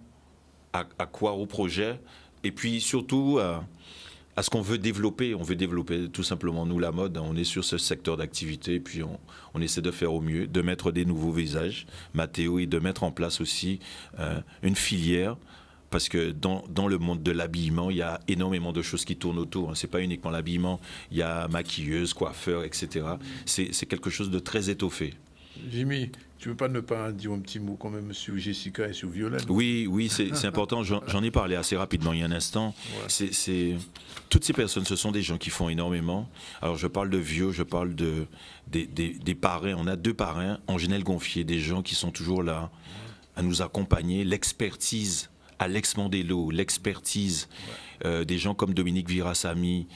S8: à croire au projet et puis surtout à ce qu'on veut développer. On veut développer tout simplement, nous, la mode. On est sur ce secteur d'activité et puis on essaie de faire au mieux, de mettre des nouveaux visages, Mathéo, et de mettre en place aussi une filière. Parce que dans le monde de l'habillement, il y a énormément de choses qui tournent autour. Ce n'est pas uniquement l'habillement, il y a maquilleuse, coiffeur, etc. C'est quelque chose de très étoffé.
S1: Jimmy, tu ne veux pas ne pas dire un petit mot quand même sur Jessica et sur Violaine?
S8: Oui, c'est important. J'en ai parlé assez rapidement il y a un instant. Ouais. Toutes ces personnes, ce sont des gens qui font énormément. Alors, je parle de vieux, je parle des parrains. On a 2 parrains, Angénel Gonfier, des gens qui sont toujours là à nous accompagner. L'expertise, Alex Mandelo, l'expertise des gens comme Dominique Virasamy,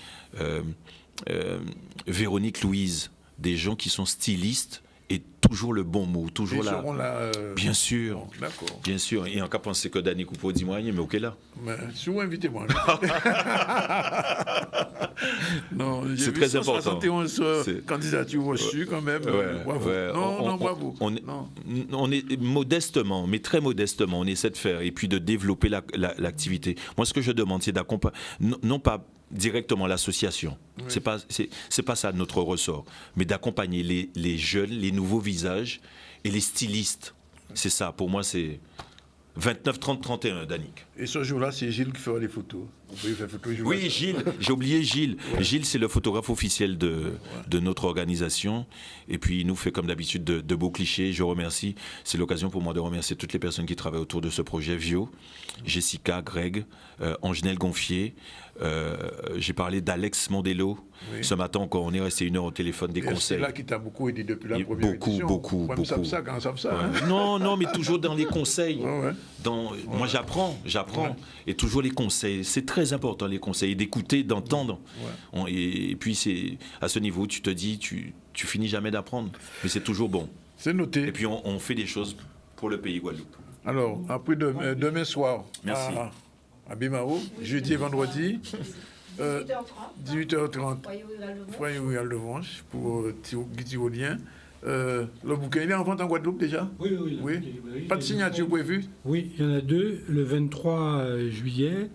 S8: Véronique Louise, des gens qui sont stylistes. Et toujours le bon mot, toujours là. Bien sûr, d'accord. Bien sûr. Et en cas, pensez que Danny Coupeau dit moi, mais ok là.
S1: Mais si vous invitez-moi. Non,
S8: c'est très important.
S1: 71 candidatures reçues quand même. Bravo.
S8: Ouais.
S1: Bravo.
S8: On est modestement, mais très modestement, on essaie de faire et puis de développer l'activité. Moi, ce que je demande, c'est d'accompagner, non pas directement l'association. Oui. C'est pas ça notre ressort, mais d'accompagner les jeunes, les nouveaux visages et les stylistes. C'est ça, pour moi, c'est 29, 30, 31, Danick.
S1: Et ce jour-là, c'est Gilles qui fera les photos. On peut faire photos.
S8: Oui, Gilles, j'ai oublié Gilles. Ouais. Gilles, c'est le photographe officiel de notre organisation. Et puis, il nous fait, comme d'habitude, de beaux clichés. Je remercie. C'est l'occasion pour moi de remercier toutes les personnes qui travaillent autour de ce projet Vio. Jessica, Greg, Angénel Gonfier. J'ai parlé d'Alex Mandelo. Oui. Ce matin encore, on est resté 1 heure au téléphone des conseils.
S1: C'est là qui t'a beaucoup aidé depuis la première édition.
S8: Beaucoup.
S1: Ça, quand ça, hein.
S8: Non, mais toujours dans les conseils. Moi, j'apprends. Ouais. Et toujours les conseils. C'est très important, les conseils. D'écouter, d'entendre. Ouais. Et puis, à ce niveau, tu te dis, tu finis jamais d'apprendre. Mais c'est toujours bon.
S1: C'est noté.
S8: Et puis, on fait des choses pour le pays Guadeloupe.
S1: Alors, après demain soir.
S8: Merci.
S1: À Bimao, jeudi et vendredi. 18h30. Foyer Rural de Vanche pour Guy Tyrolien. Le bouquin, il est en vente en Guadeloupe déjà? Oui. Pas de signature prévue?
S10: Oui, il y en a 2. Le 23 juillet,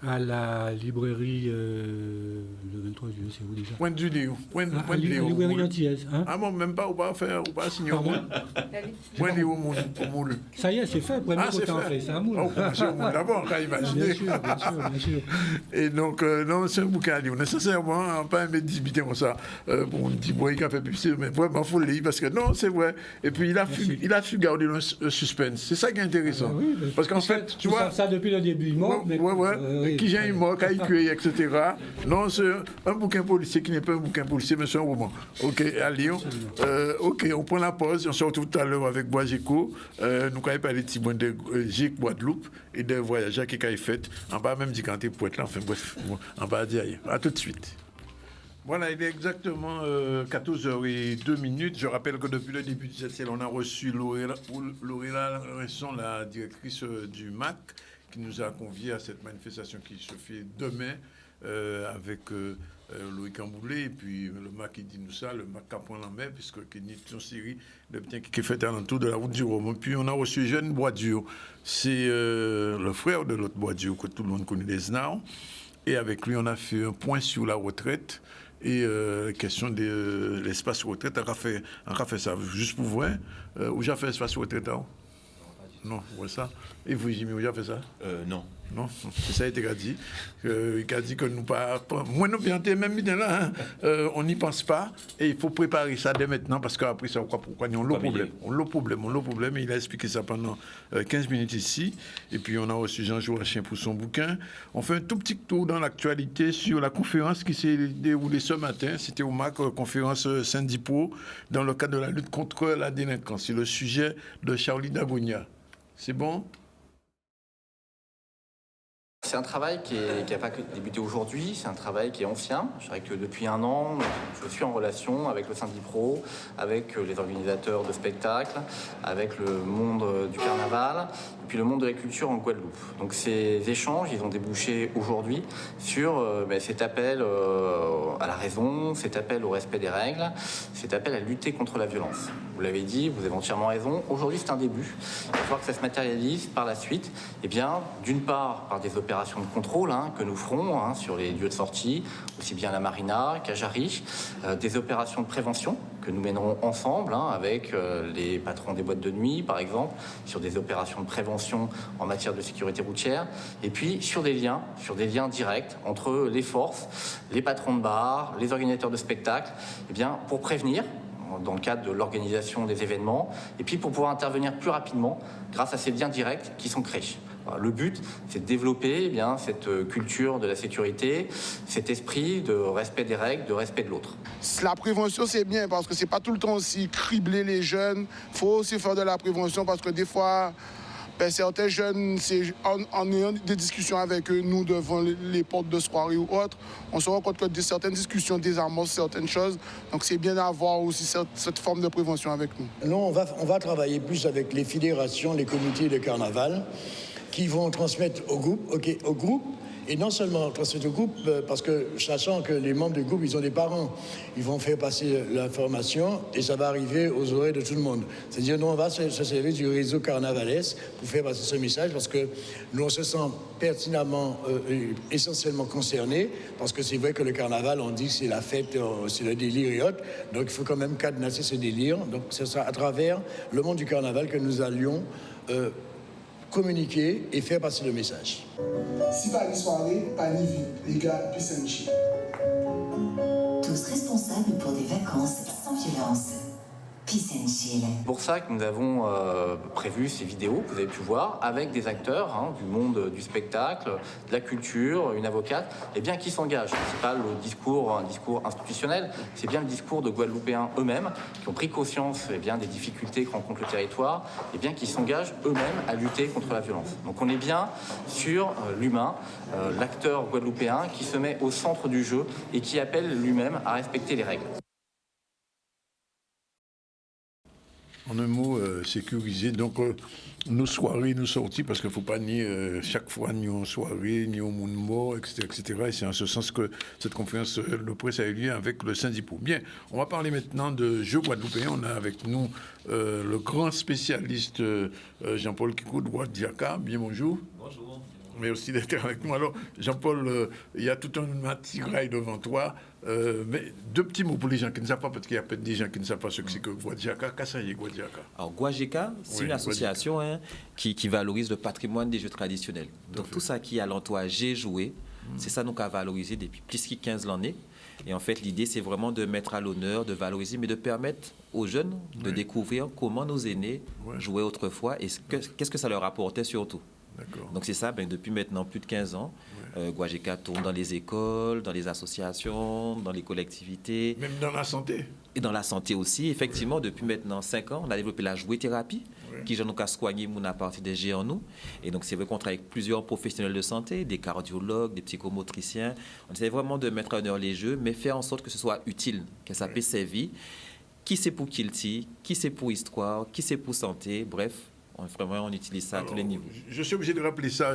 S10: à la librairie. Le 23 juillet, c'est où déjà?
S1: Pointe du Léo. Pointe du
S10: Léo. Librairie antillaise. Hein?
S1: Ah bon, même pas, ou pas signer au monde. Pointe du Léo, pour moule.
S10: Ça y est, c'est fait. Premier temps fait. C'est un moule.
S1: D'abord, on va imaginer.
S10: Bien sûr.
S1: Et donc, non, c'est un bouquin à lire. Nécessairement, pas un débiter comme ça. Bon, un petit boy qui a fait publicité, mais vraiment, il faut le lire. Parce que non, c'est vrai. Et puis il a su garder le suspense. C'est ça qui est intéressant.
S10: Oui,
S1: parce qu'en fait, tu vois.
S10: Ça depuis le début, il mort.
S1: Qui j'ai une mort, qui a écueilli, etc. Non, c'est un bouquin policier qui n'est pas un bouquin policier, mais c'est un roman. Ok, à lire. Ok, on prend la pause. On se retrouve tout à l'heure avec Boisgeco. Nous allons parler de Timon de Gic Guadeloupe et des voyageurs qui ont fait. On va même dire quand tu es poète là. Enfin bref, on va dire. À tout de suite. Voilà, il est exactement 14h02. Je rappelle que depuis le début de cette série, on a reçu Lorella Resson, la directrice du MAC, qui nous a conviés à cette manifestation qui se fait demain avec Loïc Amboulé et puis le MAC qui dit nous ça, le MAC Capon Lambert, puisque c'est une série de biens qui est faite alentour de la route du Rhum. Puis on a reçu Jeune Boisdur, c'est le frère de l'autre Boisdur que tout le monde connaît, des Snards. Et avec lui, on a fait un point sur la retraite. Et question de l'espace retraite, on a fait ça juste pour voir. Où j'ai fait l'espace retraite? Non, ouais ça. Et vous, Jimmy, où j'ai fait ça?
S8: Non.
S1: Non, c'est ça qu'il a dit. Il a dit que nous pas. Moi, nous, même bien là, on n'y pense pas. Et il faut préparer ça dès maintenant parce qu'après ça, pourquoi on a le problème. Et il a expliqué ça pendant 15 minutes ici. Et puis, on a reçu Jean Joachim pour son bouquin. On fait un tout petit tour dans l'actualité sur la conférence qui s'est déroulée ce matin. C'était au MAC, conférence Saint-Dipo, dans le cadre de la lutte contre la délinquance. C'est le sujet de Charlie Dagonia. C'est bon?
S12: C'est un travail qui n'a pas débuté aujourd'hui, c'est un travail qui est ancien. Je dirais que depuis 1 an, je suis en relation avec le Syndipro, avec les organisateurs de spectacles, avec le monde du carnaval, puis le monde de la culture en Guadeloupe. Donc ces échanges, ils ont débouché aujourd'hui sur cet appel à la raison, cet appel au respect des règles, cet appel à lutter contre la violence. Vous l'avez dit, vous avez entièrement raison. Aujourd'hui, c'est un début. Il va falloir que ça se matérialise par la suite. Eh bien, d'une part, par des opérations de contrôle que nous ferons sur les lieux de sortie, aussi bien à la marina qu'à Jarry, des opérations de prévention que nous mènerons ensemble avec les patrons des boîtes de nuit, par exemple, sur des opérations de prévention en matière de sécurité routière, et puis sur des liens directs entre les forces, les patrons de bars, les organisateurs de spectacles, eh bien, pour prévenir dans le cadre de l'organisation des événements, et puis pour pouvoir intervenir plus rapidement grâce à ces liens directs qui sont créés. Le but, c'est de développer cette culture de la sécurité, cet esprit de respect des règles, de respect de l'autre.
S13: La prévention, c'est bien parce que c'est pas tout le temps aussi cribler les jeunes. Il faut aussi faire de la prévention parce que des fois, certains jeunes, en ayant des discussions avec eux, nous, devant les portes de soirée ou autres, on se rend compte que certaines discussions désamorcent certaines choses. Donc c'est bien d'avoir aussi cette forme de prévention avec nous.
S14: Nous, on va travailler plus avec les fédérations, les comités de carnaval, qui vont transmettre au groupe, et non seulement transmettre au groupe, parce que sachant que les membres du groupe, ils ont des parents, ils vont faire passer l'information et ça va arriver aux oreilles de tout le monde. C'est-à-dire, nous, on va se servir du réseau carnavalesque pour faire passer ce message, parce que nous, on se sent pertinemment, essentiellement concernés, parce que c'est vrai que le carnaval, on dit que c'est la fête, c'est le délire et autres, donc il faut quand même cadenasser ce délire. Donc c'est ça, à travers le monde du carnaval, que nous allions communiquer et faire passer le message.
S15: Si pas les soirées, pas ni vie, les gars, puis c'est un chien.
S16: Tous responsables pour des vacances sans violence.
S12: C'est pour ça que nous avons prévu ces vidéos que vous avez pu voir avec des acteurs du monde du spectacle, de la culture, une avocate, qui s'engagent. C'est pas un discours institutionnel, c'est bien le discours de Guadeloupéens eux-mêmes qui ont pris conscience des difficultés que rencontre le territoire, qui s'engagent eux-mêmes à lutter contre la violence. Donc on est bien sur l'humain, l'acteur guadeloupéen qui se met au centre du jeu et qui appelle lui-même à respecter les règles.
S1: En un mot, sécuriser. Donc, nos soirées, nos sorties, parce qu'il ne faut pas nier chaque fois ni en soirée, ni au monde mort, etc., etc. Et c'est en ce sens que cette conférence de presse a eu lieu avec le Syndipo. Bien, on va parler maintenant de jeux guadeloupéens. On a avec nous le grand spécialiste Jean-Paul Kikou de Guadiaka. Bien, bonjour.
S17: Bonjour.
S1: Merci d'être avec nous. Alors, Jean-Paul, il y a tout un attirail devant toi. Mais deux petits mots pour les gens qui ne savent pas, parce qu'il y a peut-être des gens qui ne savent pas ce que c'est que Guadiaka. Qu'est-ce que c'est Guadiaka?
S17: Alors, Guadiaka, c'est une association qui valorise le patrimoine des jeux traditionnels. Donc, tout ça qui est à l'entourage j'ai joué, c'est ça nous qu'a valorisé depuis plus de 15 années. Et en fait, l'idée, c'est vraiment de mettre à l'honneur, de valoriser, mais de permettre aux jeunes de découvrir comment nos aînés jouaient autrefois et qu'est-ce que ça leur apportait surtout. Donc c'est ça, depuis maintenant plus de 15 ans, Guadiaka tourne dans les écoles, dans les associations, dans les collectivités.
S1: Même dans la santé.
S17: Et dans la santé aussi. Effectivement, depuis maintenant 5 ans, on a développé la jouet-thérapie, qui nous a soigné à partir des jeux en nous. Et donc c'est vrai qu'on travaille avec plusieurs professionnels de santé, des cardiologues, des psychomotriciens. On essaie vraiment de mettre en œuvre les jeux, mais faire en sorte que ce soit utile, que ça puisse servir. Qui c'est pour Kilti, qui c'est pour histoire, qui c'est pour santé, bref. On utilise ça à tous les niveaux.
S1: Je suis obligé de rappeler ça,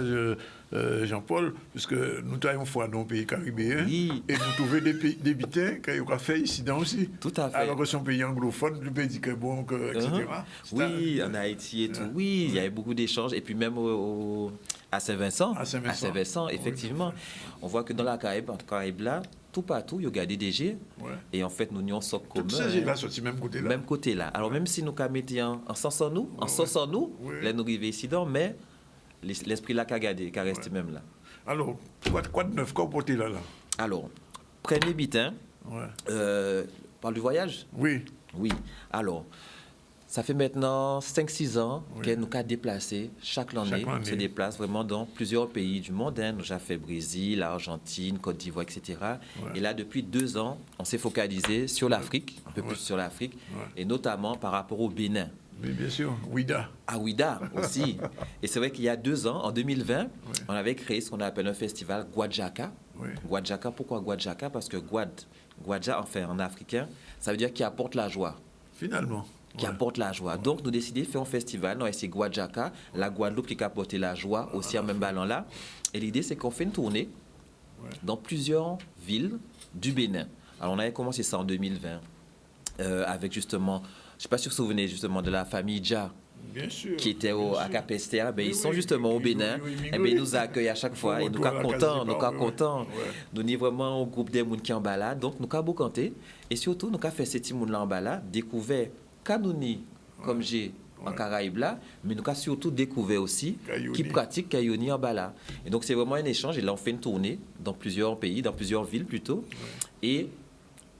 S1: Jean-Paul, parce que nous travaillons fois dans le pays caribéen et nous trouvons des bitins qui ont fait ici aussi.
S17: Tout à fait.
S1: Alors que c'est un pays anglophone, le pays dit que bon, etc.
S17: Oui, en Haïti et tout. Oui, il y avait beaucoup d'échanges. Et puis même à Saint-Vincent, effectivement, on voit que dans la Caraïbe là, tout partout, il y a gardé des jets. Et en fait, nous n'y avons pas commun.
S1: Tous ces jets-là sont même côté-là.
S17: Même côté-là. Alors, même si nous mettons en sens en nous, là, nous arrivons ici, mais l'esprit là qu'a gardé, qu'a resté même là.
S1: Alors, quoi de neuf, quoi porter là?
S17: Alors, premier bitin, par le voyage?
S1: Oui.
S17: Alors, ça fait maintenant 5-6 ans qu'elle nous a déplacés chaque année. On se déplace vraiment dans plusieurs pays du monde. Nous avons fait Brésil, Argentine, Côte d'Ivoire, etc. Et là, depuis 2 ans, on s'est focalisé sur l'Afrique, un peu plus sur l'Afrique, et notamment par rapport au Bénin.
S1: Mais bien sûr, Ouida.
S17: À Ouida aussi. Et c'est vrai qu'il y a 2 ans, en 2020, on avait créé ce qu'on appelle un festival Guadiaka. Guadiaka, pourquoi Guadiaka? Parce que Guadja, enfin en africain, ça veut dire qui apporte la joie.
S1: Finalement.
S17: qui apporte la joie. Donc, nous décidons de faire un festival, non, c'est Guadjaka, la Guadeloupe qui a apporté la joie aussi en même ballon là. Et l'idée, c'est qu'on fait une tournée dans plusieurs villes du Bénin. Alors, on avait commencé ça en 2020 avec justement, je ne sais pas si vous vous souvenez justement de la famille Dja.
S1: Bien sûr,
S17: qui était à Cap-Esther, ils sont justement au Bénin, ils nous accueillent à chaque fois, et nous sommes contents, nous sommes vraiment au groupe des gens qui sont en balade, donc nous avons canté, et surtout nous avons fait ces petits gens là en balade, découvert Kanouni, comme j'ai en Caraïbes là, mais nous avons surtout découvert aussi qui pratique Kayouni en balade. Et donc c'est vraiment un échange, et là on fait une tournée dans plusieurs pays, dans plusieurs villes plutôt, et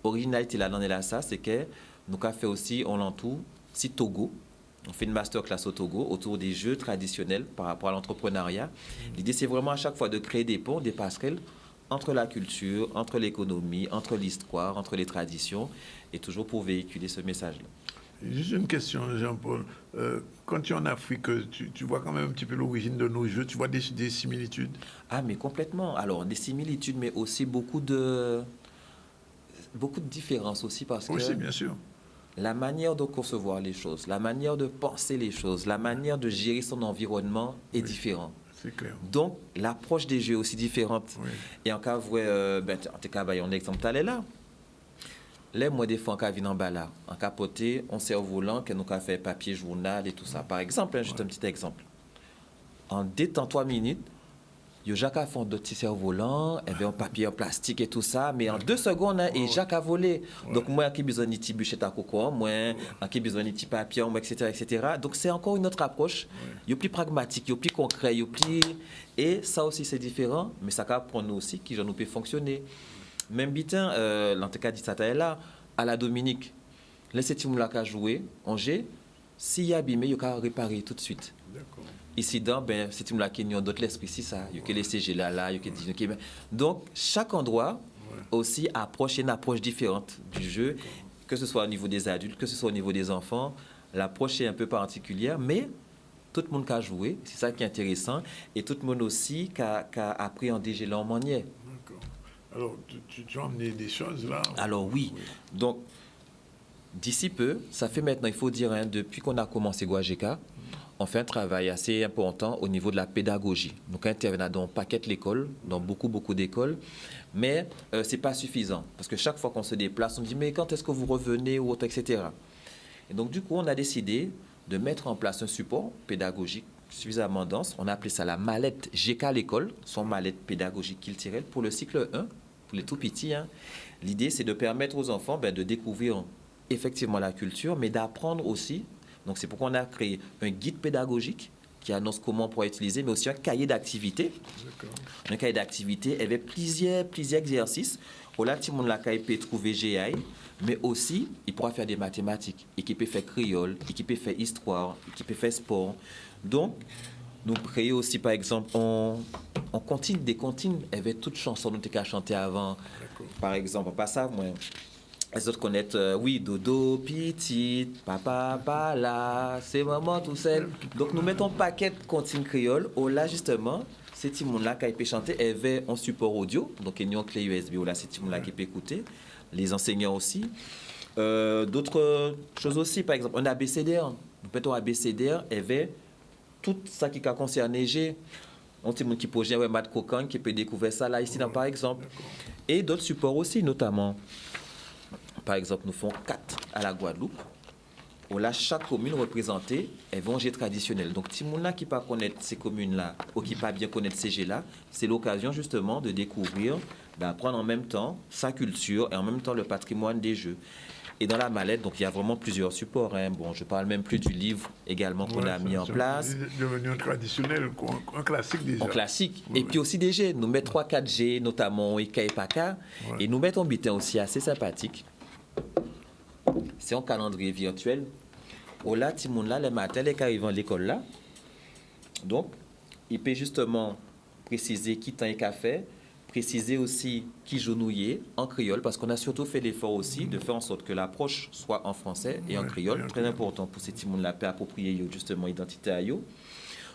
S17: l'originalité là, ça, c'est que nous avons fait aussi en l'entour, si Togo. On fait une masterclass au Togo autour des jeux traditionnels par rapport à l'entrepreneuriat. L'idée, c'est vraiment à chaque fois de créer des ponts, des passerelles entre la culture, entre l'économie, entre l'histoire, entre les traditions, et toujours pour véhiculer ce message-là.
S1: Juste une question, Jean-Paul. Quand tu es en Afrique, tu vois quand même un petit peu l'origine de nos jeux, tu vois des similitudes?
S17: Ah, mais complètement. Alors, des similitudes, mais aussi beaucoup de différences aussi, parce que...
S1: Oui, bien sûr.
S17: La manière de concevoir les choses, la manière de penser les choses, la manière de gérer son environnement est différente.
S1: C'est clair.
S17: Donc, l'approche des jeux est aussi différente.
S1: Oui.
S17: Et en cas, en tout cas, on exemple, t'allais là. Les mois des fois, en cas, en bas en capoté, on sert au volant, qu'on a fait papier, journal et tout ça. Par exemple, juste un petit exemple. En 3 minutes, Jacques a fait d'autres cerfs-volants, avait un papier en plastique et tout ça, mais en 2 secondes, et Jacques a volé. Donc, moi, qui ai besoin de petit bûchette à coco, moi, qui ai besoin de petit papier, etc. Donc, c'est encore une autre approche. Il y a plus pragmatique, il y a plus concret, il y a plus... Et ça aussi, c'est différent, mais ça va pour nous aussi, qui nous peut fonctionner. Même bitin, l'antéca dit ça là, à la Dominique, les septimes là qu'a joué, Angers, s'il y a abîmé, il y a réparer tout de suite.
S1: D'accord.
S17: Ici, c'est une laquelle d'autres l'esprit, c'est ça. Il y a que les CG là, il y a que... Donc, chaque endroit aussi approche une approche différente du jeu, que ce soit au niveau des adultes, que ce soit au niveau des enfants. L'approche est un peu particulière, mais tout le monde a joué, c'est ça qui est intéressant, et tout le monde aussi qui a appréhendé leur manière.
S1: D'accord. Alors, tu as emmené des choses là?
S17: Alors oui. Donc, d'ici peu, ça fait maintenant, il faut dire, depuis qu'on a commencé Guajeka, on fait un travail assez important au niveau de la pédagogie. Donc, on intervient dans un paquet d'écoles, dans beaucoup d'écoles, mais ce n'est pas suffisant. Parce que chaque fois qu'on se déplace, on dit, mais quand est-ce que vous revenez, ou autre, etc. Et donc, du coup, on a décidé de mettre en place un support pédagogique suffisamment dense. On a appelé ça la mallette GK à l'école, son mallette pédagogique culturelle pour le cycle 1, pour les tout petits. L'idée, c'est de permettre aux enfants de découvrir effectivement la culture, mais d'apprendre aussi. Donc, c'est pourquoi on a créé un guide pédagogique qui annonce comment on pourra utiliser, mais aussi un cahier d'activité. Un cahier d'activité avec plusieurs exercices. Là, tout le monde peut trouver GI, mais aussi, il pourra faire des mathématiques, et qui peut faire créole, et qui peut faire histoire, et qui peut faire sport. Donc, nous créons aussi, par exemple, on continue des comptines avec toutes les chansons dont tu as chanté avant. Par exemple, pas ça, moi. Les autres connaissent, oui, Dodo, Petite, Papa, Pala, c'est maman tout seul. Donc, nous mettons un paquet de comptines créoles. Là, justement, ces petits là qui peut chanter, il y avait un support audio. Donc, il y a une clé USB. Là, ces petits là qui peut écouter. Les enseignants aussi. D'autres choses aussi, par exemple, un ABCDR. Nous mettons ABCDR, il y avait tout ça qui a concerné G. Un petit monde qui peut gérer Matt Cocan, qui peut découvrir ça là, ici, par exemple. Et d'autres supports aussi, notamment. Par exemple, nous faisons 4 à la Guadeloupe. Là, chaque commune représentée est un jeu traditionnel. Donc, si les gens qui ne pas connaître ces communes-là ou qui ne pas bien connaître ces jeux-là, c'est l'occasion justement de découvrir, d'apprendre en même temps sa culture et en même temps le patrimoine des jeux. Et dans la mallette, donc il y a vraiment plusieurs supports. Bon, je ne parle même plus du livre également qu'on a mis en place.
S1: C'est devenu un traditionnel, un classique déjà.
S17: Un classique. Oui, et puis aussi des jeux. Nous mettons 3-4 jeux, notamment Ika et Paka. Et nous mettons un bulletin aussi assez sympathique. C'est un calendrier virtuel. Là, Timoun-là, les matins, les qui arrivent à l'école là. Donc, il peut justement préciser qui temps et café, préciser aussi qui genouillait en créole, parce qu'on a surtout fait l'effort aussi de faire en sorte que l'approche soit en français et en créole. Très important pour ces Timoun-là, peut approprier justement l'identité à eux.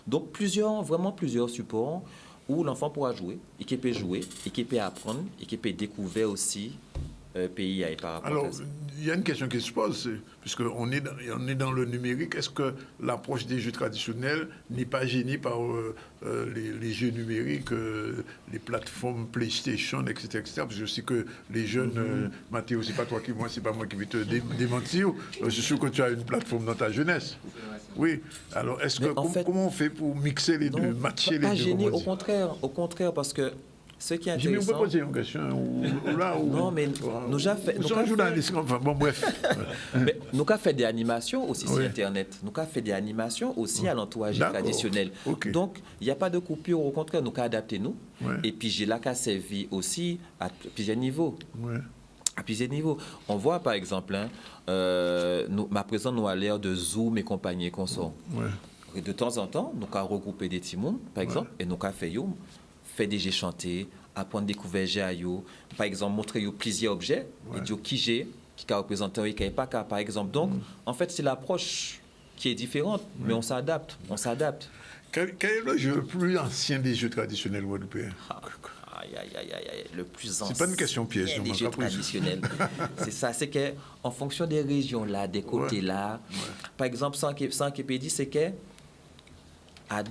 S17: Donc, vraiment plusieurs supports où l'enfant pourra jouer, et qui peut jouer, et qui peut apprendre, et qui peut découvrir aussi pays et par rapport
S1: Alors,
S17: à ça.
S1: il y a une question qui se pose, puisqu'on est dans le numérique. Est-ce que l'approche des jeux traditionnels n'est pas gênée par les jeux numériques, les plateformes PlayStation, etc., etc. Parce que je sais que les jeunes, Mathéo, c'est pas toi qui moi, c'est pas moi qui vais te démentir. Je suis sûr que tu as une plateforme dans ta jeunesse. Oui. Alors, comment on fait pour mixer les deux, matcher les deux?
S17: Pas gêné, au contraire, parce que ce qui est intéressant...
S1: Jimmy, on peut poser une question
S17: Non, mais nous avons fait...
S1: Nous sommes journalistes, enfin, bon, bref.
S17: Mais nous avons fait des animations aussi sur Internet. Nous avons fait des animations aussi à l'entourage traditionnel.
S1: Okay.
S17: Donc, il n'y a pas de coupure. Au contraire, nous avons adapté nous. Et puis, j'ai là qu'à servi aussi à plusieurs niveaux. À plusieurs niveaux. On voit, par exemple, à présent, nous à l'ère de Zoom et compagnie consorts. Et de temps en temps, nous avons regroupé des timons, par exemple, et nous avons fait des jeux chantés, apprendre des découvrir Géayo, par exemple, montrer plusieurs objets, et dire qui j'ai, qui a représenté un qui pas par exemple. Donc, en fait, c'est l'approche qui est différente, mais on s'adapte.
S1: Quel est le jeu le plus ancien des jeux traditionnels guadeloupéens?
S17: Le plus ancien.
S1: C'est pas une question piège.
S17: Des jeux traditionnels. C'est ça, c'est qu'en fonction des régions là, des côtés là, par exemple, sans Képédi, c'est que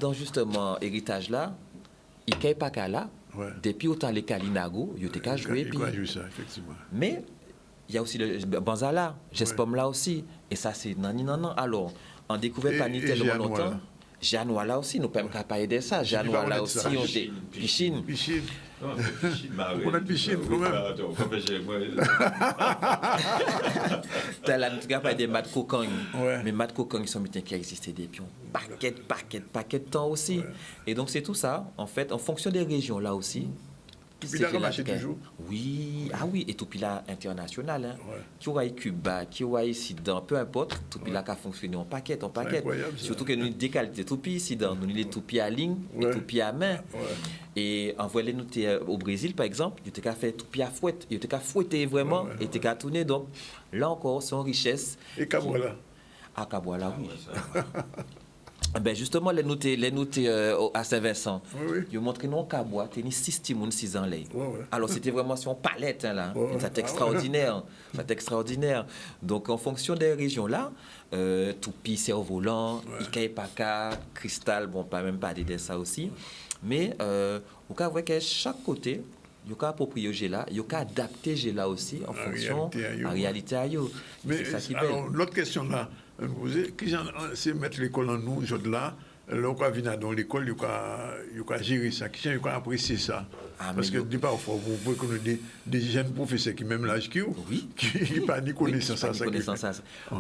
S17: dans justement héritage là, il n'y a pas qu'à là. Depuis autant les Kalinago, il y a qu'à jouer.
S1: Ça, effectivement.
S17: Mais il y a aussi le Banzala, Gespom là aussi. Et ça, c'est non. Alors, on découvre pas ni tellement longtemps. Janois là aussi, nous ne pouvons pas parler de ça. Janois là aussi, on dit Pichine.
S1: On a de Pichine quand même.
S17: T'as là, tu pas des Mat Kokong. Mais Mat Kokong, ils sont mutés qui existaient depuis paquet de temps aussi. Et donc, c'est tout ça, en fait, en fonction des régions là aussi.
S1: Puis là, marché toujours.
S17: Oui, et tout puis là, international. Hein. Qui aura Cuba, qui aura ici dans, peu importe, tout puis là, qui a fonctionné en paquet. Surtout que nous, des qualités tout puis ici dans, nous, les tout puis à ligne, et tout puis à main. Et envoyer nous au Brésil, par exemple, il était qu'à faire tout puis à fouette, il était qu'à fouetter vraiment, il était qu'à tourner. Donc, là encore, c'est une richesse.
S1: Et Kabouala.
S17: Kabouala, oui. Ben justement, les notés à Saint-Vincent, ils ont montré non Kabois, tu as 6 timons, 6 ans. Alors, c'était vraiment sur une palette, hein, là. C'est extraordinaire. C'est extraordinaire. Donc, en fonction des régions là, Toupi, Cerf-Volant, Ikaipaka, Cristal, bon, pas même pas de ça aussi. Mais, on peut voir que chaque côté, il y a approprié au là, il y a adapté là aussi en fonction de la réalité.
S1: Mais alors, l'autre question là, c'est mettre l'école en nous, je là, là on va venir dans l'école, il y a gérer ça, qui a apprécié ça. Parce que parfois, vous pouvez connaître des jeunes professeurs qui même l'âge qui n'ont pas ni connaissance à ça.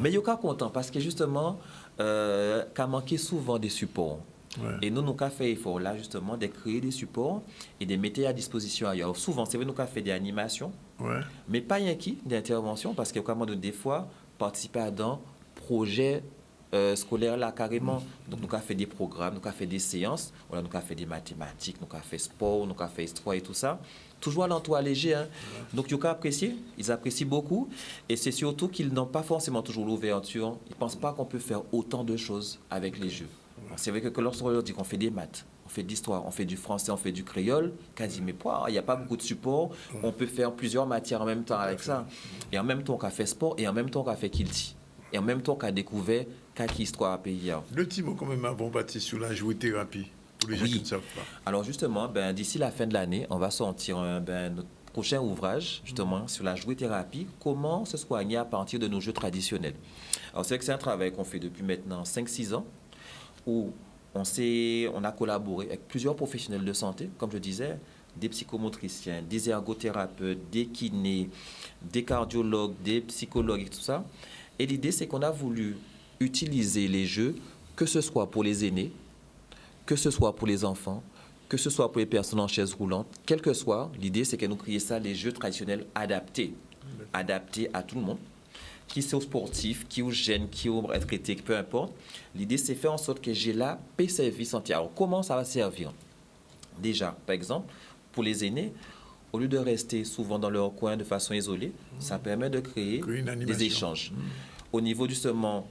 S17: Mais il y a content parce que justement, qu'a manqué souvent des supports. Et nous avons fait l'effort là justement de créer des supports et de mettre à disposition ailleurs. Alors, souvent, c'est vrai nous avons fait des animations, mais pas rien qui d'intervention parce que comme des fois participer à dans projets scolaires là carrément. Donc nous avons fait des programmes, nous avons fait des séances, nous avons fait des mathématiques, nous avons fait sport, nous avons fait histoire et tout ça. Toujours à l'entour léger. Hein. Donc ils apprécient beaucoup et c'est surtout qu'ils n'ont pas forcément toujours l'ouverture. Ils ne pensent pas qu'on peut faire autant de choses avec les jeux. C'est vrai que lorsqu'on leur dit qu'on fait des maths, on fait de l'histoire, on fait du français, on fait du créole, quasi mais il n'y a pas beaucoup de support, on peut faire plusieurs matières en même temps avec ça. Et en même temps qu'on fait sport, et en même temps qu'on fait Kilti. Et en même temps qu'on a découvert quelle histoire à pays.
S1: Le petit mot quand même avant bâti sur la jouet-thérapie, pour les gens qui ne savent pas.
S17: Alors justement, d'ici la fin de l'année, on va sortir notre prochain ouvrage, justement, sur la jouet-thérapie, comment se soigner à partir de nos jeux traditionnels. Alors c'est vrai que c'est un travail qu'on fait depuis maintenant 5-6 ans, où on a collaboré avec plusieurs professionnels de santé, comme je disais, des psychomotriciens, des ergothérapeutes, des kinés, des cardiologues, des psychologues et tout ça. Et l'idée, c'est qu'on a voulu utiliser les jeux, que ce soit pour les aînés, que ce soit pour les enfants, que ce soit pour les personnes en chaise roulante, quel que soit, l'idée, c'est que nous créions ça, les jeux traditionnels adaptés à tout le monde. Qui sont sportifs, qui sont jeunes, qui sont retraités, peu importe. L'idée, c'est faire en sorte que j'ai là paix service entier. Alors, comment ça va servir? Déjà, par exemple, pour les aînés, au lieu de rester souvent dans leur coin de façon isolée, ça permet de créer des échanges. Au niveau justement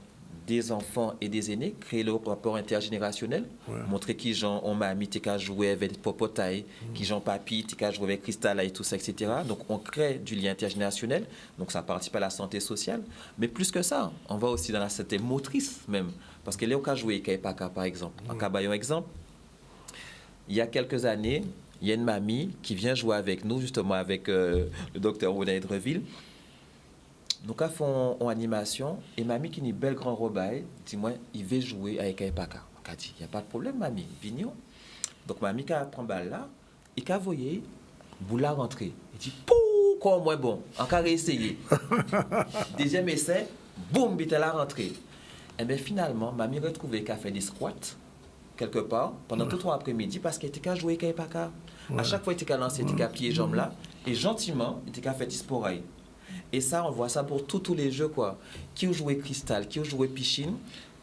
S17: des enfants et des aînés, créer le rapport intergénérationnel, montrer qui gens ont mamie, t'es qu'à jouer avec Popotaï, qui gens papi, t'es qu'à jouer avec Cristal et tout ça, etc. Donc on crée du lien intergénérationnel, donc ça participe à la santé sociale. Mais plus que ça, on va aussi dans la santé motrice même, parce que là, on peut jouer avec Paka par exemple. En Cabayon exemple, il y a quelques années, il y a une mamie qui vient jouer avec nous, justement avec le docteur Ronan Edreville. Nous avons fait une animation et mamie qui a une belle grande robe, dit-moi, il veut jouer avec Epaka. Elle dit, il n'y a pas de problème, mamie, vignon. Donc mamie qui a pris balle là, et qui a voyé, boula rentrer. Il dit, pourquoi moins bon, encore essayer. Deuxième essai, boum, il a rentré. Et bien finalement, mamie a retrouvé qu'elle fait des squats quelque part pendant tout l'après-midi parce qu'elle était qu'à jouer avec Epaka. À chaque fois, il était qu'à lancer, il était qu'à plier les jambes là, et gentiment, il était qu'à faire des sports. Et ça, on voit ça pour tous les jeux, quoi. Qui ont joué cristal, qui ont joué piscine,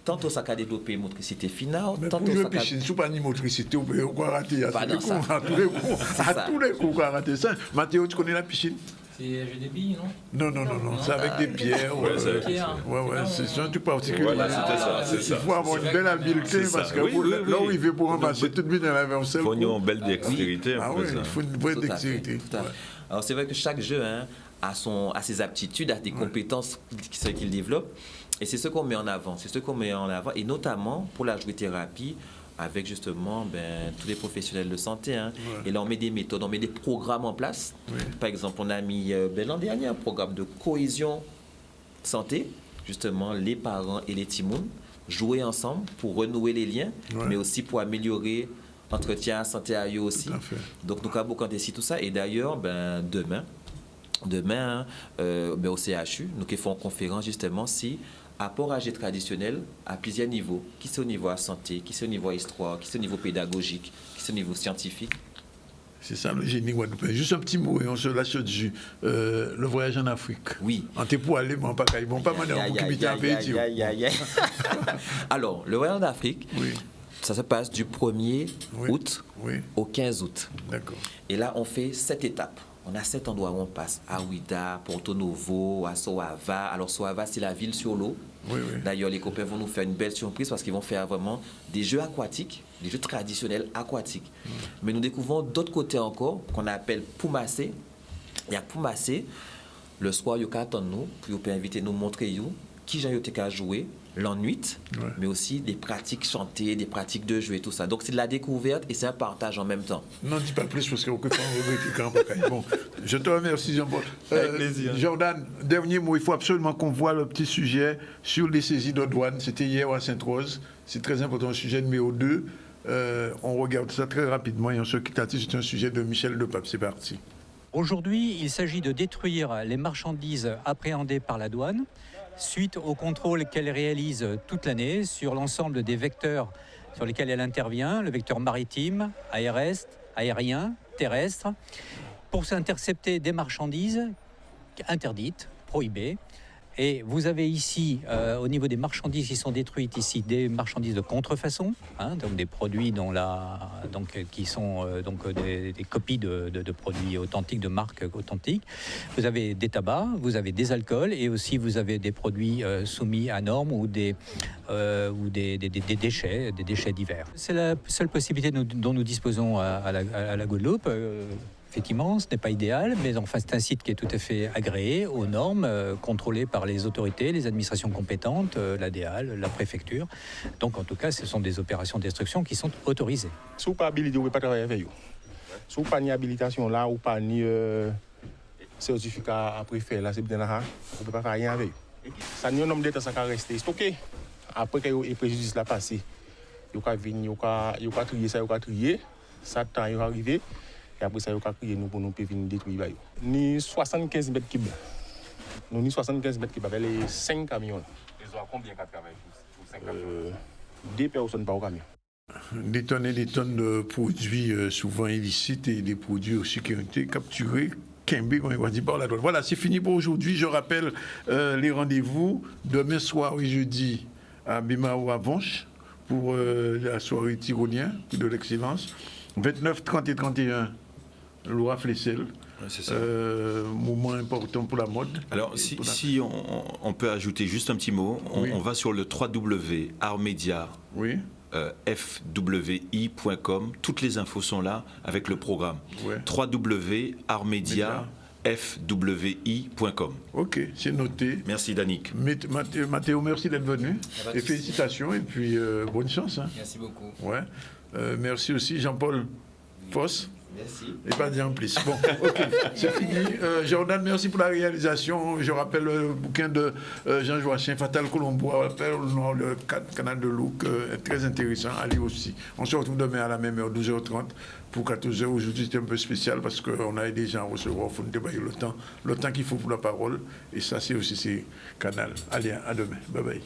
S17: tantôt ça a développé motricité finale,
S1: mais
S17: tantôt
S1: pour jouer
S17: ça
S1: piscine, si pas ni motricité, on peut rater à tous les coups, on peut rater ça. Mathéo, tu connais la piscine?
S11: C'est un jeu des billes, non?
S1: Non, c'est avec des pierres. C'est un truc particulier. Il faut avoir une belle habileté parce que là où il veut pour ramasser tout le monde dans la même seule.
S8: Il faut une belle dextérité.
S1: Il faut une vraie dextérité.
S17: Alors c'est vrai que chaque jeu a ses aptitudes, a des compétences qu'il développe. Et c'est ce qu'on met en avant. Et notamment pour la jouet-thérapie, avec justement tous les professionnels de santé. Et là, on met des méthodes, on met des programmes en place. Par exemple, on a mis l'an dernier un programme de cohésion santé, justement, les parents et les timouns jouer ensemble pour renouer les liens, mais aussi pour améliorer l'entretien santé à eux aussi. Donc, nous avons beaucoup ici tout ça. Et d'ailleurs, demain au CHU, nous faisons une conférence justement si apport âgé traditionnel à plusieurs niveaux, qui c'est au niveau de la santé, qui c'est au niveau histoire, qui c'est au niveau pédagogique, qui c'est au niveau scientifique.
S1: C'est ça le génie guadeloupéen. Juste un petit mot et on se lâche dessus. Le voyage en Afrique.
S17: Oui.
S1: En t'es pour aller, mais pas ils vont pas demander en comité en pays.
S17: Alors, le voyage en Afrique, ça se passe du 1er août au 15 août.
S1: D'accord.
S17: Et là, on fait 7 étapes. On a 7 endroits où on passe. À Ouida, Porto Novo, à Soava. Alors, Soava, c'est la ville sur l'eau. D'ailleurs, les copains vont nous faire une belle surprise parce qu'ils vont faire vraiment des jeux aquatiques, des jeux traditionnels aquatiques. Mais nous découvrons d'autres côtés encore, qu'on appelle Poumassé. Il y a Poumassé. Le soir, il y a nous, puis vous pouvez inviter nous montrer qui j'ai eu à jouer l'ennui, mais aussi des pratiques chantées, des pratiques de jeu et tout ça. Donc c'est de la découverte et c'est un partage en même temps.
S1: Non, dis pas plus parce qu'on peut pas. Bon, je te remercie, Jean-Paul.
S8: Avec plaisir.
S1: Jordan, dernier mot, il faut absolument qu'on voit le petit sujet sur les saisies de douane. C'était hier à Sainte-Rose. C'est très important, le sujet numéro 2. On regarde ça très rapidement et on se quitte là-dessus. C'est un sujet de Michel Lepape. C'est parti.
S18: Aujourd'hui, il s'agit de détruire les marchandises appréhendées par la douane suite au contrôle qu'elle réalise toute l'année sur l'ensemble des vecteurs sur lesquels elle intervient, le vecteur maritime, aérien, terrestre, pour s'intercepter des marchandises interdites, prohibées. Et vous avez ici, au niveau des marchandises qui sont détruites ici, des marchandises de contrefaçon, donc des produits qui sont des copies de produits authentiques, de marques authentiques. Vous avez des tabacs, vous avez des alcools et aussi vous avez des produits soumis à normes ou des déchets divers. C'est la seule possibilité dont nous disposons à la Guadeloupe. Effectivement, ce n'est pas idéal, mais enfin, c'est un site qui est tout à fait agréé aux normes, contrôlé par les autorités, les administrations compétentes, l'ADAL, la préfecture. Donc, en tout cas, ce sont des opérations de destruction qui sont autorisées.
S19: Si vous n'avez pas habilité, vous ne pouvez pas travailler avec eux. Si vous n'avez pas ni habilitation là, ou pas ni certificat à préfet, là, c'est bien là, vous ne pouvez pas faire rien avec eux. Ça n'est un nombre de temps ça va rester stocké. Après que le préjudice l'a passé, vous pouvez venir, vous pouvez trier ça, vous pouvez trier. Ça, temps, il va arriver. Et après ça, il y a crié nous pour nous venir détruire. Ni 75 mètres cubes. Nous, ni 75 mètres cubes avec les 5 camions.
S20: Ils ont combien de travail pour 5 camions
S19: 2 personnes par camion.
S1: Des tonnes et des tonnes de produits souvent illicites et des produits aussi qui ont été capturés. Voilà, c'est fini pour aujourd'hui. Je rappelle les rendez-vous demain soir et jeudi à Bimao à Vanche pour la soirée tyrolien de l'excellence. 29, 30 et 31 Laura Flessel. Moment important pour la mode.
S8: Alors, si on peut ajouter juste un petit mot, on va sur le www.artmedia.
S1: Oui.
S8: fwi.com. Toutes les infos sont là avec le programme. www.artmedia.fwi.com.
S1: Ok, c'est noté.
S8: Merci Danick.
S1: Mathéo, merci d'être venu. Et félicitations et puis bonne chance. Hein.
S11: Merci beaucoup.
S1: Ouais. Merci aussi Jean-Paul Foss.
S17: Merci.
S1: Et pas dire en plus. Bon, ok, c'est fini. Jordan, merci pour la réalisation. Je rappelle le bouquin de Jean-Joachim Fatal Colombo, le canal de Louk, très intéressant à lire aussi. On se retrouve demain à la même heure, 12h30 pour 14h. Aujourd'hui, c'était un peu spécial parce qu'on a des gens à recevoir. Il faut nous débailler le temps qu'il faut pour la parole. Et ça, c'est aussi ces canaux. Allez, à demain. Bye bye.